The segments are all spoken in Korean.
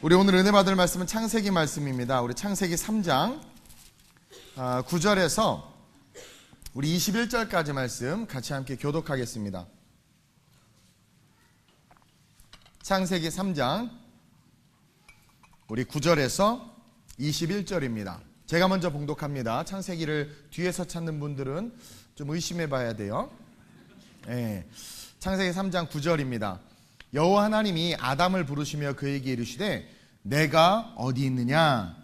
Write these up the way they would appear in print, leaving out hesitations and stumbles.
우리 오늘 은혜 받을 말씀은 창세기 말씀입니다. 우리 창세기 3장 9절에서 우리 21절까지 말씀 같이 함께 교독하겠습니다. 창세기 3장 우리 9절에서 21절입니다. 제가 먼저 봉독합니다. 창세기를 뒤에서 찾는 분들은 좀 의심해 봐야 돼요. 창세기 3장 9절입니다. 여호와 하나님이 아담을 부르시며 그에게 이르시되 내가 어디 있느냐?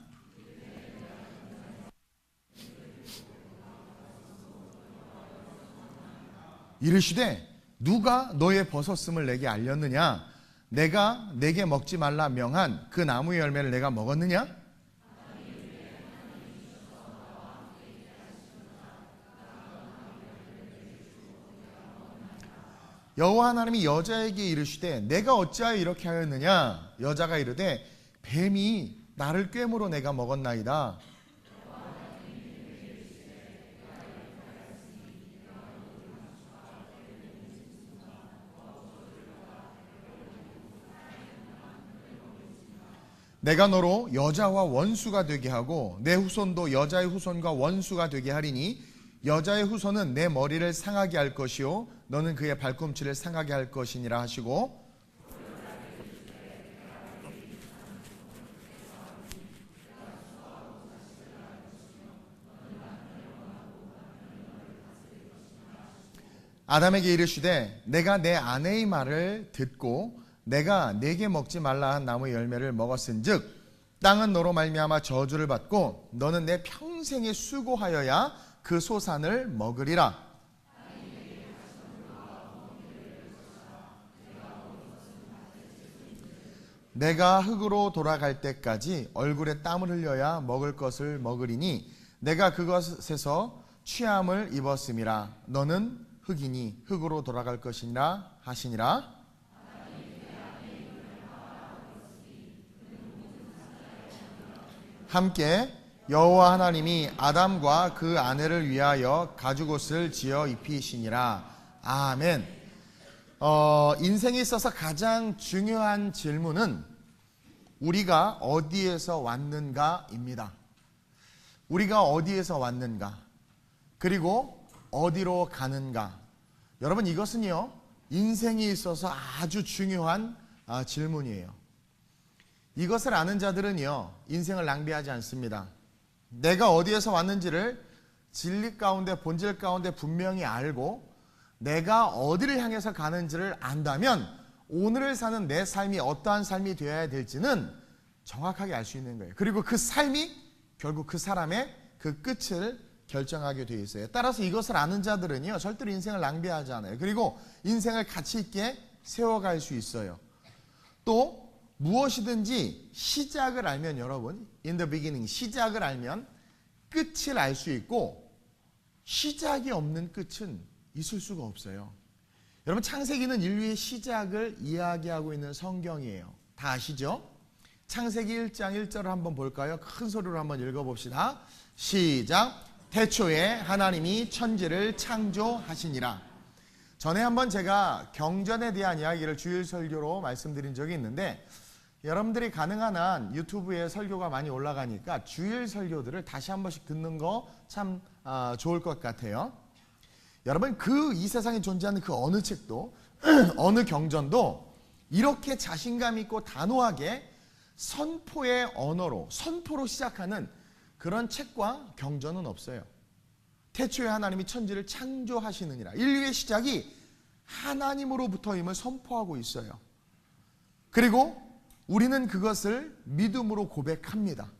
이르시되 누가 너의 벗었음을 내게 알렸느냐? 내가 내게 먹지 말라 명한 그 나무의 열매를 내가 먹었느냐? 여호와 하나님이 여자에게 이르시되 내가 어찌하여 이렇게 하였느냐? 여자가 이르되 뱀이 나를 꿰므로 내가 먹었나이다. 내가 너로 여자와 원수가 되게 하고 내 후손도 여자의 후손과 원수가 되게 하리니 여자의 후손은 내 머리를 상하게 할 것이요 너는 그의 발꿈치를 상하게 할 것이니라 하시고 아담에게 이르시되 내가 내 아내의 말을 듣고 내가 내게 먹지 말라 한 나무의 열매를 먹었은즉 땅은 너로 말미암아 저주를 받고 너는 내 평생에 수고하여야 그 소산을 먹으리라. 내가 흙으로 돌아갈 때까지 얼굴에 땀을 흘려야 먹을 것을 먹으리니 내가 그것에서 취함을 입었음이라. 너는 흙이니 흙으로 돌아갈 것이니라 하시니라. 함께 여호와 하나님이 아담과 그 아내를 위하여 가죽옷을 지어 입히시니라. 아멘. 인생에 있어서 가장 중요한 질문은 우리가 어디에서 왔는가입니다. 우리가 어디에서 왔는가, 그리고 어디로 가는가. 여러분, 이것은요 인생에 있어서 아주 중요한 질문이에요. 이것을 아는 자들은요 인생을 낭비하지 않습니다. 내가 어디에서 왔는지를 진리 가운데, 본질 가운데 분명히 알고 내가 어디를 향해서 가는지를 안다면 오늘을 사는 내 삶이 어떠한 삶이 되어야 될지는 정확하게 알 수 있는 거예요. 그리고 그 삶이 결국 그 사람의 그 끝을 결정하게 되어 있어요. 따라서 이것을 아는 자들은요 절대로 인생을 낭비하지 않아요. 그리고 인생을 가치 있게 세워갈 수 있어요. 또 무엇이든지 시작을 알면, 여러분, in the beginning, 시작을 알면 끝을 알 수 있고 시작이 없는 끝은 있을 수가 없어요. 여러분, 창세기는 인류의 시작을 이야기하고 있는 성경이에요. 다 아시죠? 창세기 1장 1절을 한번 볼까요? 큰 소리로 한번 읽어봅시다. 시작. 태초에 하나님이 천지를 창조하시니라. 전에 한번 제가 경전에 대한 이야기를 주일 설교로 말씀드린 적이 있는데, 여러분들이 가능한 한 유튜브에 설교가 많이 올라가니까 주일 설교들을 다시 한 번씩 듣는 거 참 좋을 것 같아요. 여러분, 이 세상에 존재하는 그 어느 책도 어느 경전도 이렇게 자신감 있고 단호하게 선포의 언어로, 선포로 시작하는 그런 책과 경전은 없어요. 태초에 하나님이 천지를 창조하시느니라. 인류의 시작이 하나님으로부터임을 선포하고 있어요. 그리고 우리는 그것을 믿음으로 고백합니다.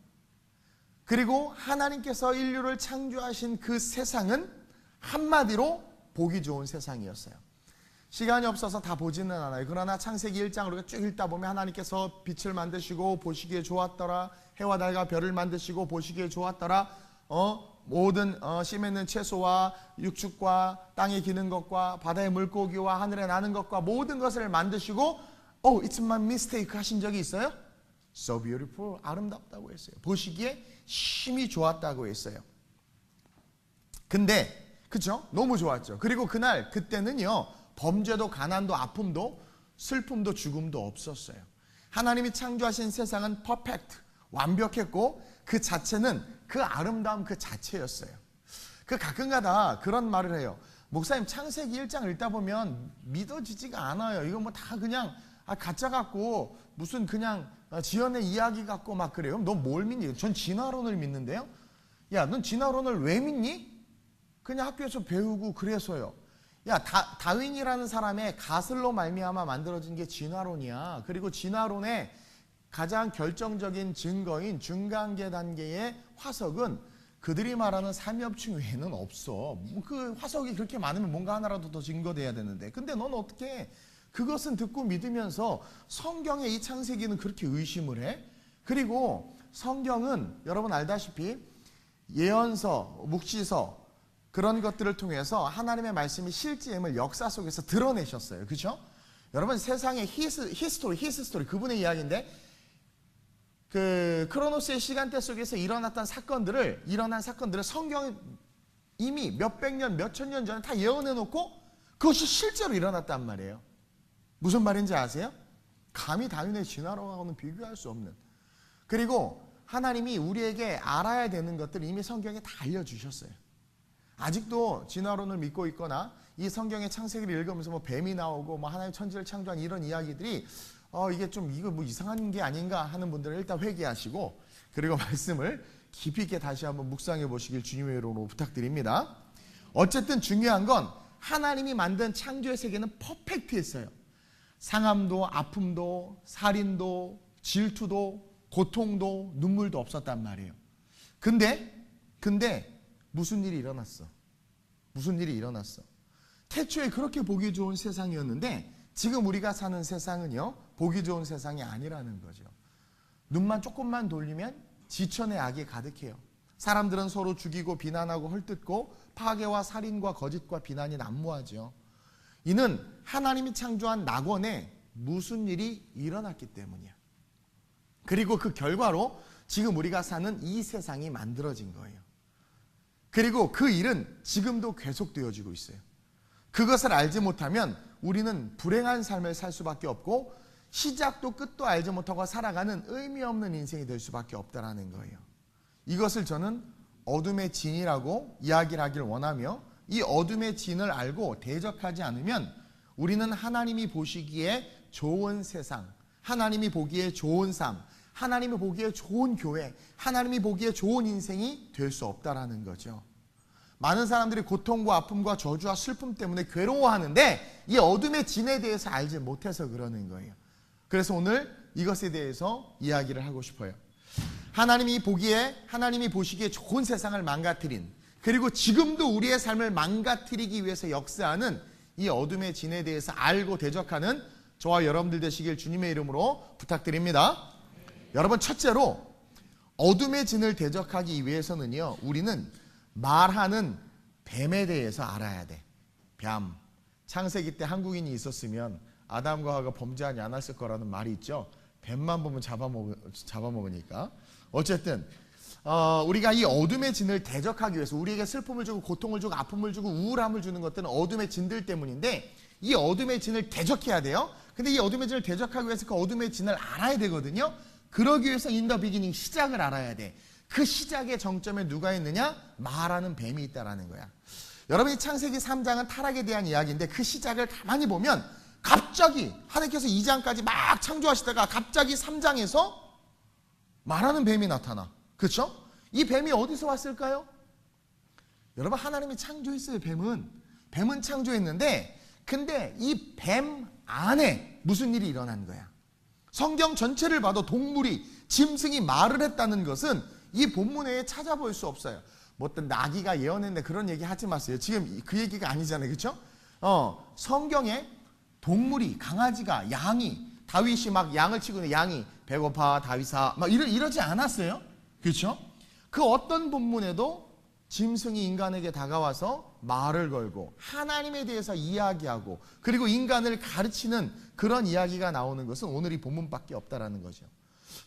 그리고 하나님께서 인류를 창조하신 그 세상은 한마디로 보기 좋은 세상이었어요. 시간이 없어서 다 보지는 않아요. 그러나 창세기 1장을 우리가 쭉 읽다 보면 하나님께서 빛을 만드시고 보시기에 좋았더라, 해와 달과 별을 만드시고 보시기에 좋았더라, 모든 씨 맺는 채소와 육축과 땅에 기는 것과 바다의 물고기와 하늘에 나는 것과 모든 것을 만드시고 it's my mistake 하신 적이 있어요? So beautiful, 아름답다고 했어요. 보시기에 심히 좋았다고 했어요. 근데 그렇죠? 너무 좋았죠. 그리고 그때는요 범죄도 가난도 아픔도 슬픔도 죽음도 없었어요. 하나님이 창조하신 세상은 퍼펙트, 완벽했고 그 자체는 그 아름다움 그 자체였어요. 가끔가다 그런 말을 해요. 목사님, 창세기 1장 읽다 보면 믿어지지가 않아요. 이거 뭐 다 그냥 가짜 같고 무슨 그냥 지어낸 이야기 같고 막 그래요. 너 뭘 믿니? 전 진화론을 믿는데요. 야, 넌 진화론을 왜 믿니? 그냥 학교에서 배우고 그래서요. 야, 다윈이라는 사람의 가설로 말미암아 만들어진 게 진화론이야. 그리고 진화론의 가장 결정적인 증거인 중간계 단계의 화석은 그들이 말하는 삼엽충 외에는 없어. 그 화석이 그렇게 많으면 뭔가 하나라도 더 증거돼야 되는데, 근데 넌 어떻게 그것은 듣고 믿으면서 성경의 이 창세기는 그렇게 의심을 해? 그리고 성경은 여러분 알다시피 예언서, 묵시서 그런 것들을 통해서 하나님의 말씀이 실제임을 역사 속에서 드러내셨어요. 그렇죠? 여러분, 세상의 히스토리 그분의 이야기인데, 그 크로노스의 시간대 속에서 일어난 사건들을 성경이 이미 몇백 년, 몇천 년 전에 다 예언해 놓고 그것이 실제로 일어났단 말이에요. 무슨 말인지 아세요? 감히 다윈의 진화론하고는 비교할 수 없는. 그리고 하나님이 우리에게 알아야 되는 것들 이미 성경에 다 알려주셨어요. 아직도 진화론을 믿고 있거나 이 성경의 창세기를 읽으면서 뭐 뱀이 나오고 뭐 하나님 천지를 창조한 이런 이야기들이 이거 뭐 이상한 게 아닌가 하는 분들은 일단 회개하시고, 그리고 말씀을 깊이 있게 다시 한번 묵상해 보시길 주님의 이름으로 부탁드립니다. 어쨌든 중요한 건 하나님이 만든 창조의 세계는 퍼펙트했어요. 상함도 아픔도 살인도 질투도 고통도 눈물도 없었단 말이에요. 근데 무슨 일이 일어났어? 태초에 그렇게 보기 좋은 세상이었는데 지금 우리가 사는 세상은요, 보기 좋은 세상이 아니라는 거죠. 눈만 조금만 돌리면 지천의 악이 가득해요. 사람들은 서로 죽이고 비난하고 헐뜯고 파괴와 살인과 거짓과 비난이 난무하죠. 이는 하나님이 창조한 낙원에 무슨 일이 일어났기 때문이야. 그리고 그 결과로 지금 우리가 사는 이 세상이 만들어진 거예요. 그리고 그 일은 지금도 계속되어지고 있어요. 그것을 알지 못하면 우리는 불행한 삶을 살 수밖에 없고 시작도 끝도 알지 못하고 살아가는 의미 없는 인생이 될 수밖에 없다는 거예요. 이것을 저는 어둠의 진이라고 이야기를 하길 원하며, 이 어둠의 진을 알고 대적하지 않으면 우리는 하나님이 보시기에 좋은 세상, 하나님이 보기에 좋은 삶, 하나님이 보기에 좋은 교회, 하나님이 보기에 좋은 인생이 될 수 없다라는 거죠. 많은 사람들이 고통과 아픔과 저주와 슬픔 때문에 괴로워하는데 이 어둠의 진에 대해서 알지 못해서 그러는 거예요. 그래서 오늘 이것에 대해서 이야기를 하고 싶어요. 하나님이 보시기에 좋은 세상을 망가뜨린, 그리고 지금도 우리의 삶을 망가뜨리기 위해서 역사하는 이 어둠의 진에 대해서 알고 대적하는 저와 여러분들 되시길 주님의 이름으로 부탁드립니다. 여러분, 첫째로 어둠의 진을 대적하기 위해서는요, 우리는 말하는 뱀에 대해서 알아야 돼. 뱀. 창세기 때 한국인이 있었으면 아담과 하와가 범죄하지 않았을 거라는 말이 있죠. 뱀만 보면 잡아먹으니까. 어쨌든 우리가 이 어둠의 진을 대적하기 위해서, 우리에게 슬픔을 주고 고통을 주고 아픔을 주고 우울함을 주는 것들은 어둠의 진들 때문인데, 이 어둠의 진을 대적해야 돼요. 근데 이 어둠의 진을 대적하기 위해서 그 어둠의 진을 알아야 되거든요. 그러기 위해서 in the beginning, 시작을 알아야 돼. 그 시작의 정점에 누가 있느냐? 말하는 뱀이 있다라는 거야. 여러분, 이 창세기 3장은 타락에 대한 이야기인데 그 시작을 가만히 보면 갑자기 하나님께서 2장까지 막 창조하시다가 갑자기 3장에서 말하는 뱀이 나타나. 그렇죠? 이 뱀이 어디서 왔을까요? 여러분, 하나님이 창조했어요. 뱀은 창조했는데, 근데 이 뱀 안에 무슨 일이 일어난 거야? 성경 전체를 봐도 동물이, 짐승이 말을 했다는 것은 이 본문에 찾아볼 수 없어요. 뭐 어떤 나귀가 예언했는데 그런 얘기 하지 마세요. 지금 그 얘기가 아니잖아요. 그렇죠? 성경에 동물이, 강아지가, 양이, 다윗이 막 양을 치고 있는 양이 배고파 다윗아 막 이러지 않았어요. 그렇죠? 그 어떤 본문에도 짐승이 인간에게 다가와서 말을 걸고 하나님에 대해서 이야기하고 그리고 인간을 가르치는 그런 이야기가 나오는 것은 오늘 이 본문밖에 없다라는 거죠.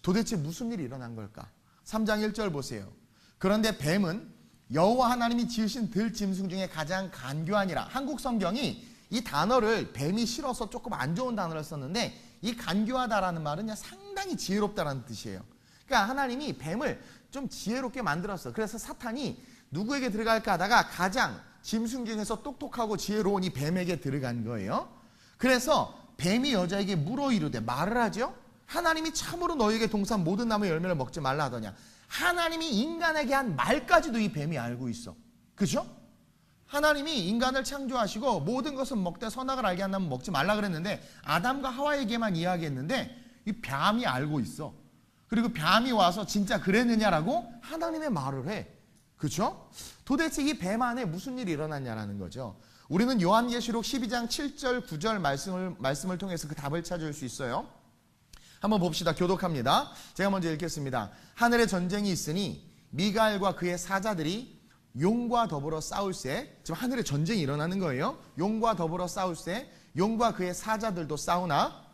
도대체 무슨 일이 일어난 걸까? 3장 1절 보세요. 그런데 뱀은 여호와 하나님이 지으신 들짐승 중에 가장 간교하니라. 한국 성경이 이 단어를 뱀이 싫어서 조금 안 좋은 단어를 썼는데, 이 간교하다라는 말은 그냥 상당히 지혜롭다는 뜻이에요. 그러니까 하나님이 뱀을 좀 지혜롭게 만들었어. 그래서 사탄이 누구에게 들어갈까 하다가 가장 짐승 중에서 똑똑하고 지혜로운 이 뱀에게 들어간 거예요. 그래서 뱀이 여자에게 물어 이르되, 말을 하죠. 하나님이 참으로 너희에게 동산 모든 나무의 열매를 먹지 말라 하더냐. 하나님이 인간에게 한 말까지도 이 뱀이 알고 있어. 그죠? 하나님이 인간을 창조하시고 모든 것은 먹되 선악을 알게 한다면 먹지 말라 그랬는데 아담과 하와에게만 이야기했는데 이 뱀이 알고 있어. 그리고 뱀이 와서 진짜 그랬느냐라고 하나님의 말을 해. 그렇죠? 도대체 이 뱀 안에 무슨 일이 일어났냐라는 거죠. 우리는 요한계시록 12장 7절 9절 말씀을 통해서 그 답을 찾을 수 있어요. 한번 봅시다. 교독합니다. 제가 먼저 읽겠습니다. 하늘에 전쟁이 있으니 미가엘과 그의 사자들이 용과 더불어 싸울세. 지금 하늘에 전쟁이 일어나는 거예요. 용과 더불어 싸울세. 용과 그의 사자들도 싸우나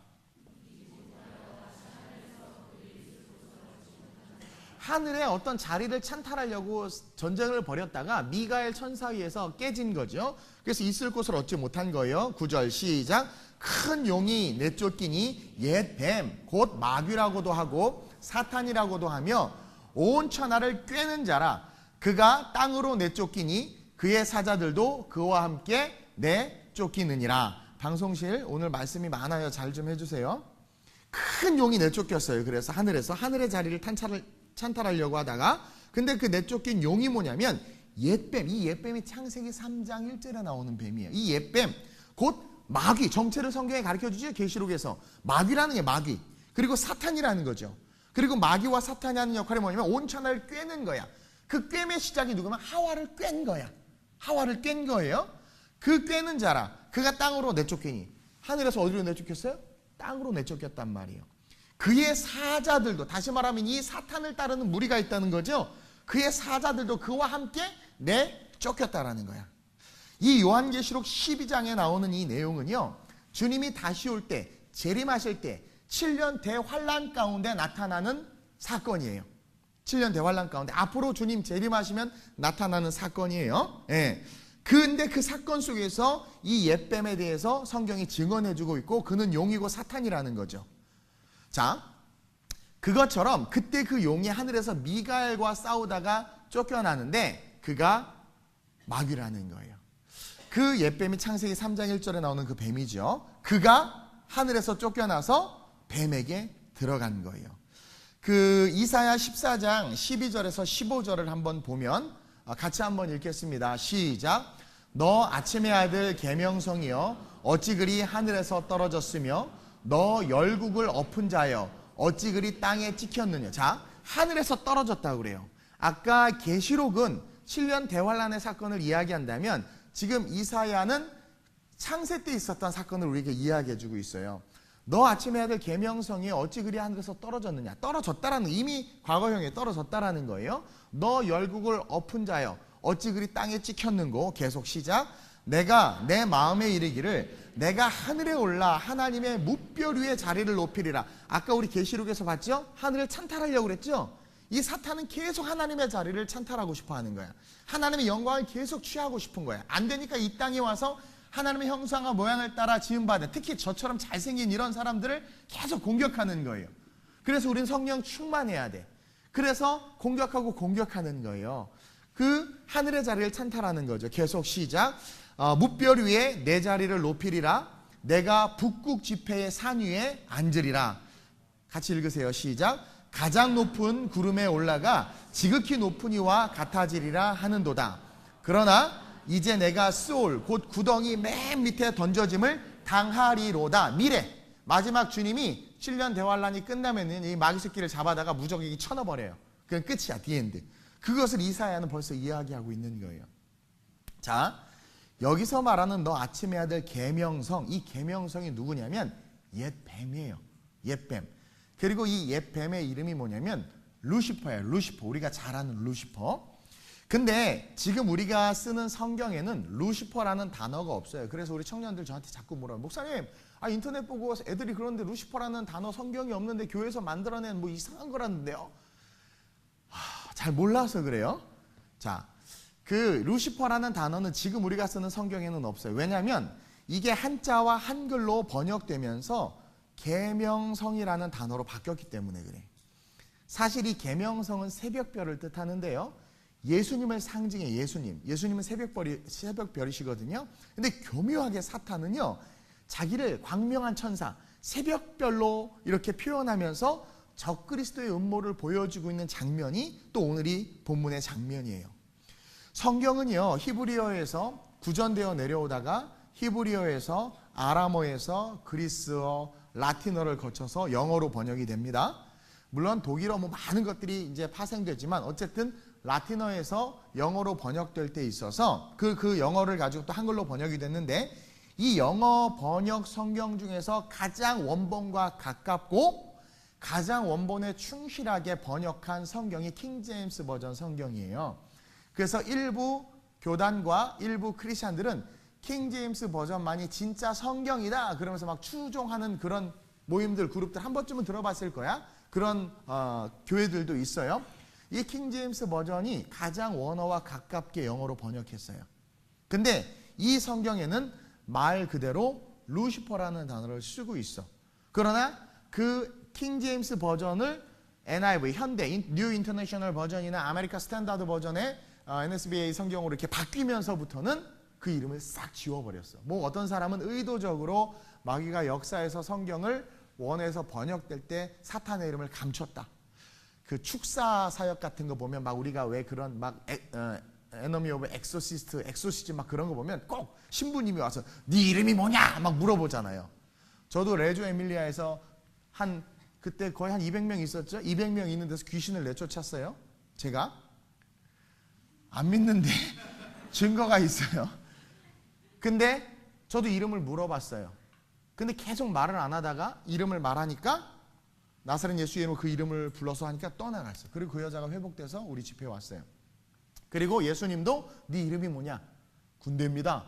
하늘에 어떤 자리를 찬탈하려고 전쟁을 벌였다가 미가엘 천사에 의해서 깨진 거죠. 그래서 있을 곳을 얻지 못한 거예요. 9절 시작. 큰 용이 내쫓기니 옛 뱀 곧 마귀라고도 하고 사탄이라고도 하며 온 천하를 꿰는 자라. 그가 땅으로 내쫓기니 그의 사자들도 그와 함께 내쫓기느니라. 방송실 오늘 말씀이 많아요. 잘 좀 해주세요. 큰 용이 내쫓겼어요. 그래서 하늘에서 하늘의 자리를 찬탈하려고 하다가 근데 그 내쫓긴 용이 뭐냐면 옛뱀. 이 옛뱀이 창세기 3장 1절에 나오는 뱀이에요. 이 옛뱀 곧 마귀. 정체를 성경에 가르쳐주죠. 계시록에서 마귀라는 게 마귀. 그리고 사탄이라는 거죠. 그리고 마귀와 사탄이 하는 역할이 뭐냐면 온 천하를 꿰는 거야. 그 꿰의 시작이 누구면 하와를 꿰는 거야. 하와를 꿰는 거예요. 그 꿰는 자라. 그가 땅으로 내쫓기니. 하늘에서 어디로 내쫓겼어요? 땅으로 내쫓겼단 말이에요. 그의 사자들도, 다시 말하면 이 사탄을 따르는 무리가 있다는 거죠. 그의 사자들도 그와 함께 내쫓겼다라는 거야. 이 요한계시록 12장에 나오는 이 내용은요, 주님이 다시 올 때, 재림하실 때 7년 대환란 가운데 나타나는 사건이에요. 7년 대환란 가운데 앞으로 주님 재림하시면 나타나는 사건이에요. 예. 근데 그 사건 속에서 이 옛뱀에 대해서 성경이 증언해주고 있고 그는 용이고 사탄이라는 거죠. 자, 그것처럼 그때 그 용이 하늘에서 미가엘과 싸우다가 쫓겨나는데 그가 마귀라는 거예요. 그 옛뱀이 창세기 3장 1절에 나오는 그 뱀이죠. 그가 하늘에서 쫓겨나서 뱀에게 들어간 거예요. 그 이사야 14장 12절에서 15절을 한번 보면 같이 한번 읽겠습니다. 시작. 너 아침의 아들 계명성이여 어찌 그리 하늘에서 떨어졌으며 너 열국을 엎은 자여 어찌 그리 땅에 찍혔느냐. 자, 하늘에서 떨어졌다고 그래요. 아까 계시록은 7년 대환란의 사건을 이야기한다면 지금 이사야는 창세 때 있었던 사건을 우리에게 이야기해주고 있어요. 너 아침의 아들 계명성이 어찌 그리 하늘에서 떨어졌느냐. 떨어졌다라는, 이미 과거형에 떨어졌다라는 거예요. 너 열국을 엎은 자여 어찌 그리 땅에 찍혔는고. 계속 시작. 내가 내 마음에 이르기를 내가 하늘에 올라 하나님의 뭇별 위에 자리를 높이리라. 아까 우리 계시록에서 봤죠? 하늘을 찬탈하려고 그랬죠? 이 사탄은 계속 하나님의 자리를 찬탈하고 싶어 하는 거야. 하나님의 영광을 계속 취하고 싶은 거야. 안 되니까 이 땅에 와서 하나님의 형상과 모양을 따라 지음받은, 특히 저처럼 잘생긴 이런 사람들을 계속 공격하는 거예요. 그래서 우린 성령 충만해야 돼. 그래서 공격하고 공격하는 거예요. 그 하늘의 자리를 찬탈하는 거죠. 계속 시작. 뭇별 위에 내 자리를 높이리라. 내가 북극 지폐의 산 위에 앉으리라. 같이 읽으세요. 시작. 가장 높은 구름에 올라가 지극히 높은 이와 같아지리라 하는도다. 그러나 이제 내가 스올 곧 구덩이 맨 밑에 던져짐을 당하리로다. 미래 마지막 주님이 7년 대환란이 끝나면은 이 마귀 새끼를 잡아다가 무적에게 쳐넣어버려요. 그건 끝이야. 디엔드. 그것을 이사야는 벌써 이야기하고 있는 거예요. 자, 여기서 말하는 너 아침의 아들 계명성, 이 계명성이 누구냐면 옛뱀이에요. 옛뱀. 그리고 이 옛뱀의 이름이 뭐냐면 루시퍼예요. 루시퍼. 우리가 잘 아는 루시퍼. 근데 지금 우리가 쓰는 성경에는 루시퍼라는 단어가 없어요. 그래서 우리 청년들 저한테 자꾸 물어요. 목사님, 인터넷 보고 애들이 그러는데 루시퍼라는 단어 성경이 없는데 교회에서 만들어낸 뭐 이상한 거라는데요. 잘 몰라서 그래요. 자, 그 루시퍼라는 단어는 지금 우리가 쓰는 성경에는 없어요. 왜냐하면 이게 한자와 한글로 번역되면서 계명성이라는 단어로 바뀌었기 때문에 그래. 사실 이 계명성은 새벽별을 뜻하는데요. 예수님을 상징해. 예수님은 새벽별이시거든요. 근데 교묘하게 사탄은요, 자기를 광명한 천사, 새벽별로 이렇게 표현하면서 적그리스도의 음모를 보여주고 있는 장면이 또 오늘 이 본문의 장면이에요. 성경은요, 히브리어에서 구전되어 내려오다가 히브리어에서 아람어에서 그리스어, 라틴어를 거쳐서 영어로 번역이 됩니다. 물론 독일어 많은 것들이 이제 파생되지만 어쨌든 라틴어에서 영어로 번역될 때 있어서 그 영어를 가지고 또 한글로 번역이 됐는데, 이 영어 번역 성경 중에서 가장 원본과 가깝고 가장 원본에 충실하게 번역한 성경이 킹제임스 버전 성경이에요. 그래서 일부 교단과 일부 크리스찬들은 킹제임스 버전만이 진짜 성경이다 그러면서 막 추종하는 그런 모임들, 그룹들 한 번쯤은 들어봤을 거야. 그런 교회들도 있어요. 이 킹제임스 버전이 가장 원어와 가깝게 영어로 번역했어요. 근데 이 성경에는 말 그대로 루시퍼라는 단어를 쓰고 있어. 그러나 그 킹제임스 버전을 NIV, 현대 뉴 인터내셔널 버전이나 아메리카 스탠다드 버전의 NSBA 성경으로 이렇게 바뀌면서부터는 그 이름을 싹 지워버렸어. 뭐 어떤 사람은 의도적으로 마귀가 역사에서 성경을 원에서 번역될 때 사탄의 이름을 감췄다. 그 축사 사역 같은 거 보면 막 우리가 왜 그런 막 에너미 오브 엑소시즘 막 그런 거 보면 꼭 신부님이 와서 네 이름이 뭐냐 막 물어보잖아요. 저도 레조 에밀리아에서 그때 거의 한 200명 있었죠. 200명 있는 데서 귀신을 내쫓았어요. 제가 안 믿는데 증거가 있어요. 근데 저도 이름을 물어봤어요. 근데 계속 말을 안 하다가 이름을 말하니까 나사렛 예수 이름으로 그 이름을 불러서 하니까 떠나갔어요. 그리고 그 여자가 회복돼서 우리 집회에 왔어요. 그리고 예수님도 네 이름이 뭐냐? 군대입니다.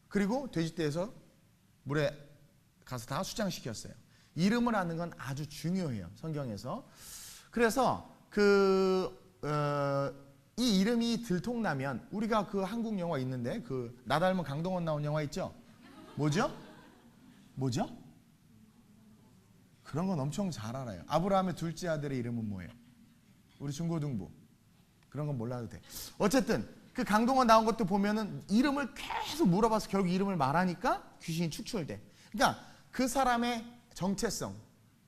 그리고 돼지떼에서 물에 가서 다 수장시켰어요. 이름을 아는 건 아주 중요해요. 성경에서. 그래서 이 이름이 들통나면 우리가 그 한국 영화 있는데 그 나 닮은 강동원 나온 영화 있죠? 뭐죠? 그런 건 엄청 잘 알아요. 아브라함의 둘째 아들의 이름은 뭐예요? 우리 중고등부. 그런 건 몰라도 돼. 어쨌든 그 강동원 나온 것도 보면은 이름을 계속 물어봐서 결국 이름을 말하니까 귀신이 축출돼. 그러니까 그 사람의 정체성,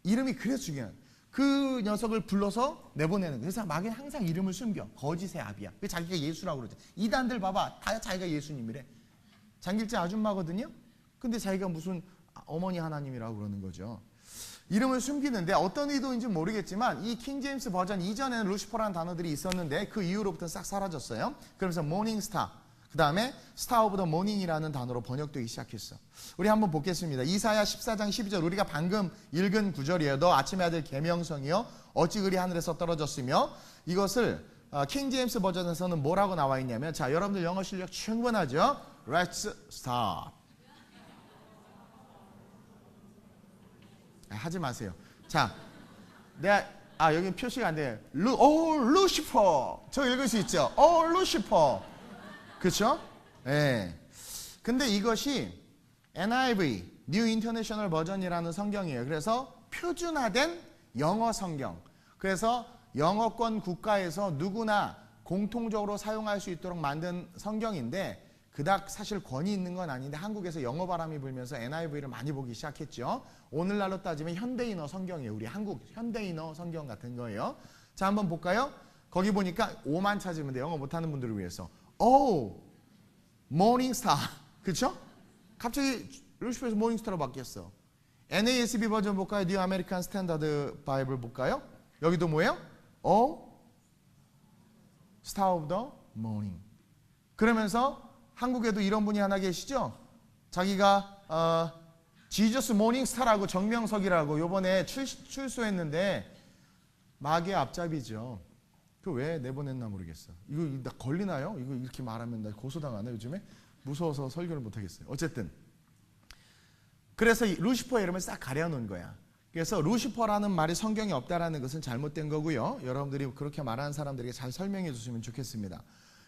이름이 그래서 중요한. 그 녀석을 불러서 내보내는 거예요. 그래서 마귀는 항상 이름을 숨겨. 거짓의 아비야. 자기가 예수라고 그러죠. 이단들 봐봐. 다 자기가 예수님이래. 장길자 아줌마거든요. 근데 자기가 무슨 어머니 하나님이라고 그러는 거죠. 이름을 숨기는데 어떤 의도인지 모르겠지만 이 킹제임스 버전 이전에는 루시퍼라는 단어들이 있었는데 그 이후로부터는 싹 사라졌어요. 그러면서 모닝스타, 그 다음에 스타 오브 더 모닝이라는 단어로 번역되기 시작했어. 우리 한번 보겠습니다. 이사야 14장 12절 우리가 방금 읽은 구절이에요. 너 아침의 아들 계명성이여 어찌 그리 하늘에서 떨어졌으며, 이것을 킹제임스 버전에서는 뭐라고 나와 있냐면, 자, 여러분들 영어 실력 충분하죠? Let's stop. 하지 마세요. 자, 여기 표시가 안 돼요. 루시퍼. 저 읽을 수 있죠? 루시퍼. 그렇죠? 네. 근데 이것이 NIV, 뉴 인터내셔널 버전이라는 성경이에요. 그래서 표준화된 영어 성경. 그래서 영어권 국가에서 누구나 공통적으로 사용할 수 있도록 만든 성경인데, 그닥 사실 권위 있는 건 아닌데 한국에서 영어 바람이 불면서 NIV를 많이 보기 시작했죠. 오늘날로 따지면 현대인어 성경이에요. 우리 한국 현대인어 성경 같은 거예요. 자, 한번 볼까요? 거기 보니까 5만 찾으면 돼. 영어 못하는 분들을 위해서. 모닝스타. 그렇죠? 갑자기 루시퍼에서 모닝스타로 바뀌었어. NASB 버전 볼까요? 뉴 아메리칸 스탠다드 바이블 볼까요? 여기도 뭐예요? 스타 오브 더 모닝. 그러면서 한국에도 이런 분이 하나 계시죠? 자기가 지저스 모닝스타라고 정명석이라고 요번에 출소했는데 마귀의 앞잡이죠. 그 왜 내보냈나 모르겠어. 이거 나 걸리나요? 이거 이렇게 말하면 나 고소당하나 요즘에? 무서워서 설교를 못하겠어요. 어쨌든 그래서 루시퍼의 이름을 싹 가려놓은 거야. 그래서 루시퍼라는 말이 성경에 없다라는 것은 잘못된 거고요. 여러분들이 그렇게 말하는 사람들에게 잘 설명해 주시면 좋겠습니다.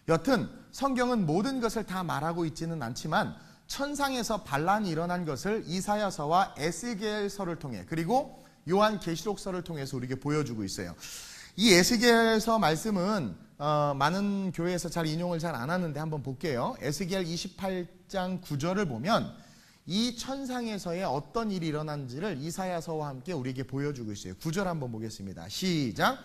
여튼 성경은 모든 것을 다 말하고 있지는 않지만 천상에서 반란이 일어난 것을 이사야서와 에스겔서를 통해 그리고 요한계시록서를 통해서 우리에게 보여주고 있어요. 이 에스겔서 말씀은 많은 교회에서 잘 인용을 잘 안 하는데 한번 볼게요. 에스겔 28장 9절을 보면 이 천상에서의 어떤 일이 일어난지를 이사야서와 함께 우리에게 보여주고 있어요. 9절 한번 보겠습니다. 시작.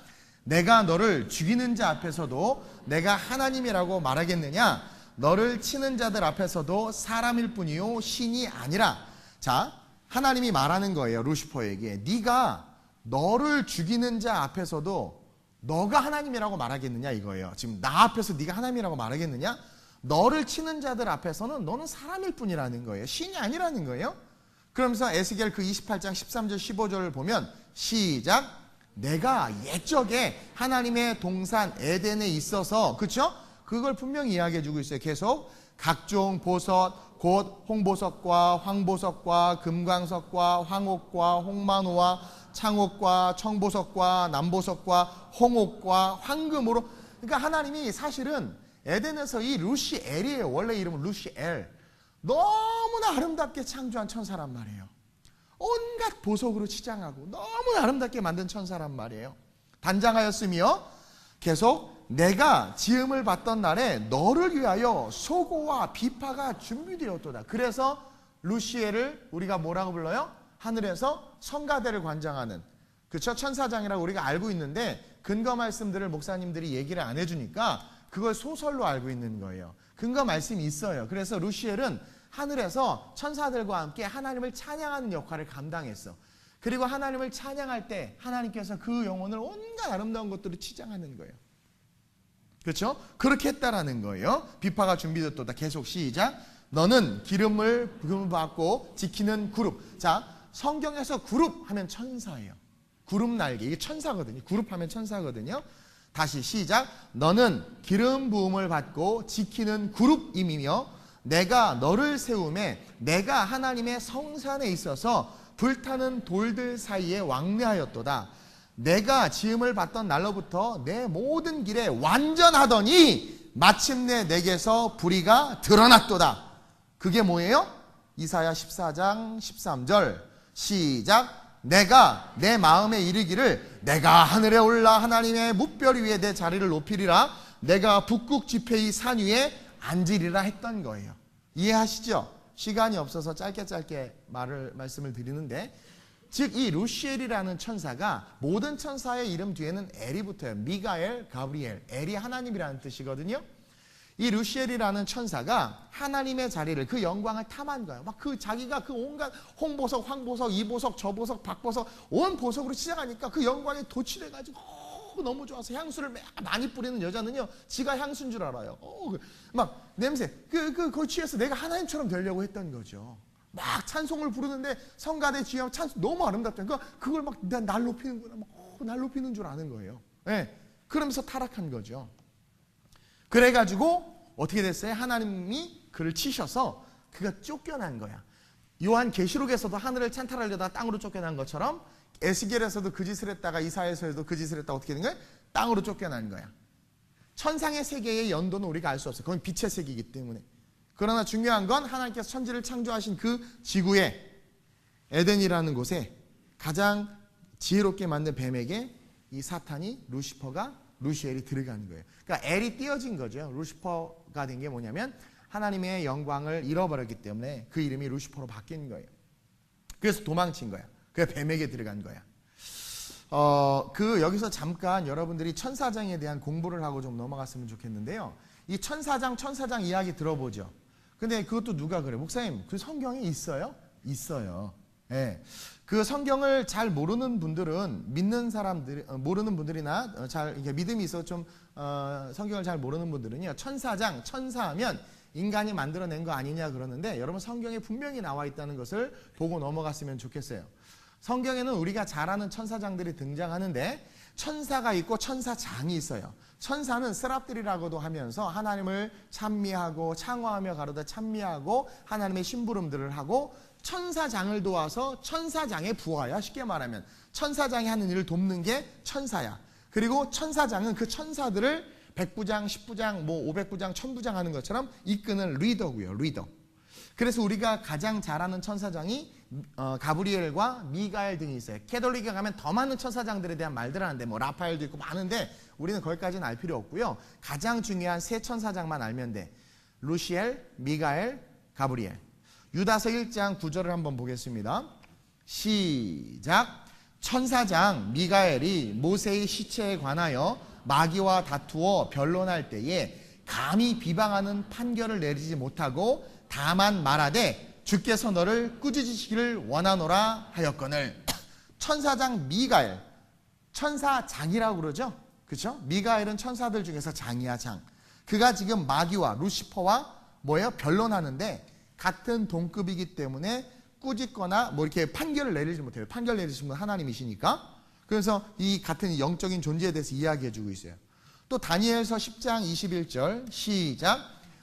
내가 너를 죽이는 자 앞에서도 내가 하나님이라고 말하겠느냐? 너를 치는 자들 앞에서도 사람일 뿐이요 신이 아니라. 자, 하나님이 말하는 거예요. 루시퍼에게. 네가 너를 죽이는 자 앞에서도 너가 하나님이라고 말하겠느냐 이거예요. 지금 나 앞에서 네가 하나님이라고 말하겠느냐? 너를 치는 자들 앞에서는 너는 사람일 뿐이라는 거예요. 신이 아니라는 거예요. 그러면서 에스겔 그 28장 13절 15절을 보면 시작. 내가 옛적에 하나님의 동산 에덴에 있어서, 그렇죠? 그걸 분명히 이야기해 주고 있어요. 계속 각종 보석 곧 홍보석과 황보석과 금광석과 황옥과 홍만호와 창옥과 청보석과 남보석과 홍옥과 황금으로. 그러니까 하나님이 사실은 에덴에서 이 루시엘이에요. 원래 이름은 루시엘. 너무나 아름답게 창조한 천사란 말이에요. 온갖 보석으로 치장하고 너무나 아름답게 만든 천사란 말이에요. 단장하였으며 계속 내가 지음을 받던 날에 너를 위하여 소고와 비파가 준비되었도다. 그래서 루시엘을 우리가 뭐라고 불러요? 하늘에서 성가대를 관장하는, 그렇죠? 천사장이라고 우리가 알고 있는데 근거 말씀들을 목사님들이 얘기를 안 해주니까 그걸 소설로 알고 있는 거예요. 근거 말씀이 있어요. 그래서 루시엘은 하늘에서 천사들과 함께 하나님을 찬양하는 역할을 감당했어. 그리고 하나님을 찬양할 때 하나님께서 그 영혼을 온갖 아름다운 것들을 치장하는 거예요. 그렇죠? 그렇게 했다라는 거예요. 비파가 준비됐도다. 계속 시작. 너는 기름을 받고 지키는 그룹. 자, 성경에서 그룹 하면 천사예요. 그룹 날개. 이게 천사거든요. 그룹 하면 천사거든요. 다시 시작. 너는 기름 부음을 받고 지키는 그룹임이며 내가 너를 세움에 내가 하나님의 성산에 있어서 불타는 돌들 사이에 왕래하였도다. 내가 지음을 받던 날로부터 내 모든 길에 완전하더니 마침내 내게서 불의가 드러났도다. 그게 뭐예요? 이사야 14장 13절 시작. 내가 내 마음에 이르기를 내가 하늘에 올라 하나님의 뭇별 위에 내 자리를 높이리라. 내가 북극 지폐의 산 위에 앉으리라 했던 거예요. 이해하시죠? 시간이 없어서 짧게 말씀을 드리는데, 즉 이 루시엘이라는 천사가 모든 천사의 이름 뒤에는 엘이 붙어요. 미가엘, 가브리엘. 엘이 하나님이라는 뜻이거든요. 이 루시엘이라는 천사가 하나님의 자리를, 그 영광을 탐한 거예요. 막 그 자기가 그 온갖 홍보석, 황보석, 이보석, 저보석, 박보석 온 보석으로 치장하니까 그 영광에 도취돼가지고 너무 좋아서 향수를 많이 뿌리는 여자는요, 지가 향수인 줄 알아요. 막 냄새, 그걸 취해서 내가 하나님처럼 되려고 했던 거죠. 막 찬송을 부르는데 성가대 지휘하면 찬송 너무 아름답다니까 그걸 막 날 높이는구나, 날 높이는 줄 아는 거예요. 네. 그러면서 타락한 거죠. 그래가지고 어떻게 됐어요? 하나님이 그를 치셔서 그가 쫓겨난 거야. 요한 계시록에서도 하늘을 찬탈하려다 땅으로 쫓겨난 것처럼 에스겔에서도 그 짓을 했다가 이사야서에도 그 짓을 했다가 어떻게 된 거야? 땅으로 쫓겨난 거야. 천상의 세계의 연도는 우리가 알 수 없어요. 그건 빛의 세계이기 때문에. 그러나 중요한 건 하나님께서 천지를 창조하신 그 지구에, 에덴이라는 곳에 가장 지혜롭게 만든 뱀에게 이 사탄이, 루시엘이 들어가는 거예요. 그러니까 엘이 띄어진 거죠. 루시퍼가 된 게 뭐냐면 하나님의 영광을 잃어버렸기 때문에 그 이름이 루시퍼로 바뀐 거예요. 그래서 도망친 거야. 그래서 뱀에게 들어간 거야. 여기서 잠깐 여러분들이 천사장에 대한 공부를 하고 좀 넘어갔으면 좋겠는데요. 이 천사장 이야기 들어보죠. 근데 그것도 누가 그래? 목사님, 그 성경에 있어요? 있어요. 네. 그 성경을 잘 모르는 분들은, 믿는 사람들, 모르는 분들이나 잘 믿음이 있어 좀 성경을 잘 모르는 분들은요, 천사하면 인간이 만들어낸 거 아니냐 그러는데, 여러분 성경에 분명히 나와 있다는 것을 보고 넘어갔으면 좋겠어요. 성경에는 우리가 잘 아는 천사장들이 등장하는데 천사가 있고 천사장이 있어요. 천사는 스랍들이라고도 하면서 하나님을 찬미하고 창화하며 가로다 찬미하고 하나님의 심부름들을 하고, 천사장을 도와서 천사장의 부하야. 쉽게 말하면 천사장이 하는 일을 돕는 게 천사야. 그리고 천사장은 그 천사들을 100부장, 10부장, 500부장, 1000부장 하는 것처럼 이끄는 리더고요. 리더. 그래서 우리가 가장 잘 아는 천사장이 가브리엘과 미가엘 등이 있어요. 캐톨릭에 가면 더 많은 천사장들에 대한 말들을 하는데 뭐 라파엘도 있고 많은데 우리는 거기까지는 알 필요 없고요. 가장 중요한 세 천사장만 알면 돼. 루시엘, 미가엘, 가브리엘. 유다서 1장 9절을 한번 보겠습니다. 시작. 천사장 미가엘이 모세의 시체에 관하여 마귀와 다투어 변론할 때에 감히 비방하는 판결을 내리지 못하고 다만 말하되 주께서 너를 꾸짖으시기를 원하노라 하였거늘. 천사장 미가엘, 천사장이라고 그러죠. 그렇죠? 미가엘은 천사들 중에서 장이야, 장. 그가 지금 마귀와 루시퍼와 뭐예요? 변론하는데 같은 동급이기 때문에 꾸짖거나 뭐 이렇게 판결을 내리지 못해요. 판결 내리시는 분 하나님이시니까. 그래서 이 같은 영적인 존재에 대해서 이야기해주고 있어요. 또 다니엘서 10장 21절 시작.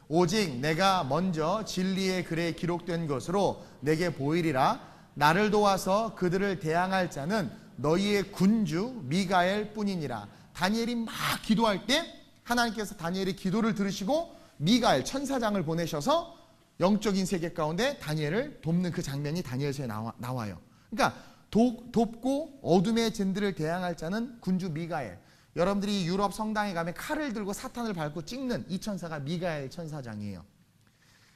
오직 내가 먼저 진리의 글에 기록된 것으로 내게 보이리라. 나를 도와서 그들을 대항할 자는 너희의 군주 미가엘 뿐이니라. 다니엘이 막 기도할 때 하나님께서 다니엘의 기도를 들으시고 미가엘 천사장을 보내셔서 영적인 세계 가운데 다니엘을 돕는 그 장면이 다니엘서에 나와요. 그러니까 돕고 어둠의 젠들을 대항할 자는 군주 미가엘. 여러분들이 유럽 성당에 가면 칼을 들고 사탄을 밟고 찍는 이 천사가 미가엘 천사장이에요.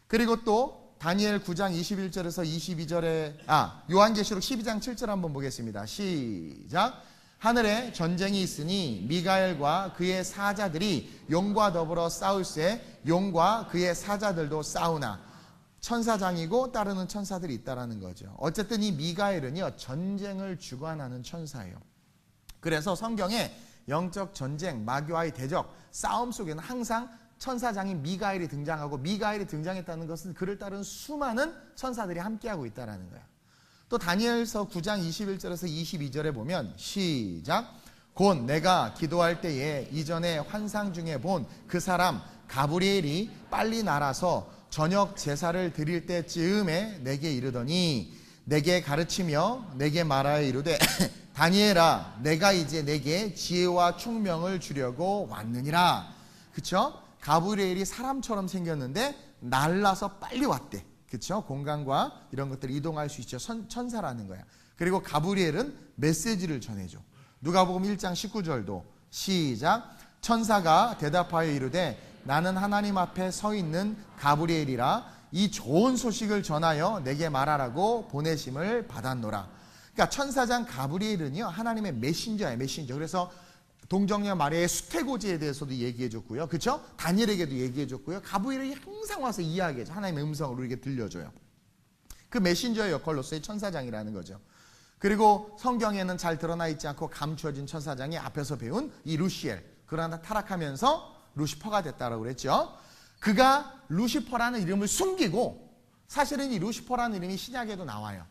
그리고 또 다니엘 9장 21절에서 22절에 요한계시록 12장 7절 한번 보겠습니다. 시작. 하늘에 전쟁이 있으니 미가엘과 그의 사자들이 용과 더불어 싸울세 용과 그의 사자들도 싸우나. 천사장이고 따르는 천사들이 있다라는 거죠. 어쨌든 이 미가엘은요 전쟁을 주관하는 천사예요. 그래서 성경에 영적 전쟁, 마귀와의 대적, 싸움 속에는 항상 천사장인 미가엘이 등장하고 미가엘이 등장했다는 것은 그를 따른 수많은 천사들이 함께하고 있다는 거예요. 또 다니엘서 9장 21절에서 22절에 보면 시작. 곧 내가 기도할 때에 이전에 환상 중에 본 그 사람 가브리엘이 빨리 날아서 저녁 제사를 드릴 때쯤에 내게 이르더니 내게 가르치며 내게 말하여 이르되 다니엘아 내가 이제 내게 지혜와 총명을 주려고 왔느니라. 그쵸? 가브리엘이 사람처럼 생겼는데 날라서 빨리 왔대. 그쵸? 공간과 이런 것들을 이동할 수 있죠. 천사라는 거야. 그리고 가브리엘은 메시지를 전해줘. 누가복음 1장 19절도 시작. 천사가 대답하여 이르되 나는 하나님 앞에 서 있는 가브리엘이라 이 좋은 소식을 전하여 내게 말하라고 보내심을 받았노라. 그러니까 천사장 가브리엘은요 하나님의 메신저예요. 메신저. 그래서 동정녀 마리아의 수태고지에 대해서도 얘기해줬고요. 그렇죠? 다니엘에게도 얘기해줬고요. 가브리엘이 항상 와서 이야기해줘. 하나님의 음성을 우리에게 들려줘요. 그 메신저의 역할로서의 천사장이라는 거죠. 그리고 성경에는 잘 드러나 있지 않고 감추어진 천사장이 앞에서 배운 이 루시엘. 그러나 타락하면서 루시퍼가 됐다고 그랬죠. 그가 루시퍼라는 이름을 숨기고, 사실은 이 루시퍼라는 이름이 신약에도 나와요.